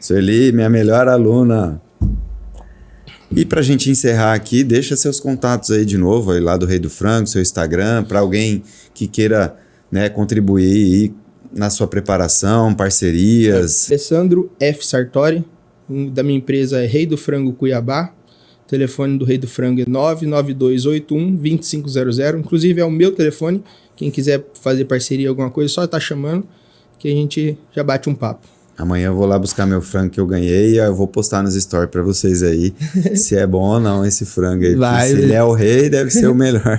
Sueli, minha melhor aluna. E pra gente encerrar aqui, deixa seus contatos aí de novo, aí lá do Rei do Frango, seu Instagram, para alguém que queira, né, contribuir aí na sua preparação, parcerias. Alessandro F. Sartori, da minha empresa é Rei do Frango Cuiabá. O telefone do Rei do Frango é 99281-2500. Inclusive é o meu telefone. Quem quiser fazer parceria, alguma coisa, só tá chamando que a gente já bate um papo. Amanhã eu vou lá buscar meu frango que eu ganhei e eu vou postar nos stories pra vocês aí se é bom ou não esse frango aí. Vai, se ele é o rei, deve ser o melhor.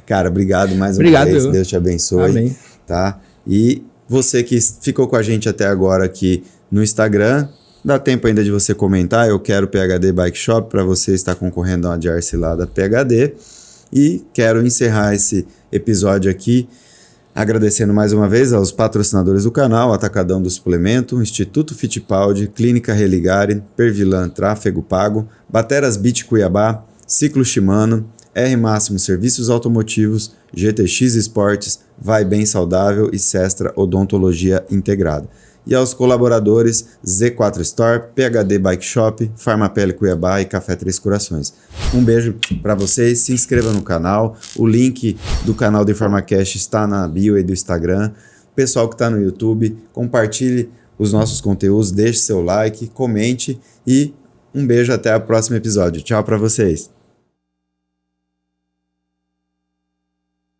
Cara, obrigado mais uma vez. Deus te abençoe. Amém. Tá? E você que ficou com a gente até agora aqui no Instagram, dá tempo ainda de você comentar. Eu quero PHD Bike Shop para você estar concorrendo a uma jersey lá da PHD. E quero encerrar esse episódio aqui agradecendo mais uma vez aos patrocinadores do canal, Atacadão do Suplemento, Instituto Fittipaldi, Clínica Religare, Pervilan Tráfego Pago, Bateras Beach Cuiabá, Ciclo Shimano, R Máximo Serviços Automotivos, GTX Esportes, Vai Bem Saudável e Sestra Odontologia Integrada. E aos colaboradores Z4 Store, PHD Bike Shop, Farmapele Cuiabá e Café Três Corações. Um beijo para vocês, se inscreva no canal, o link do canal do InformaCast está na bio aí do Instagram. Pessoal que está no YouTube, compartilhe os nossos conteúdos, deixe seu like, comente e um beijo até o próximo episódio. Tchau para vocês!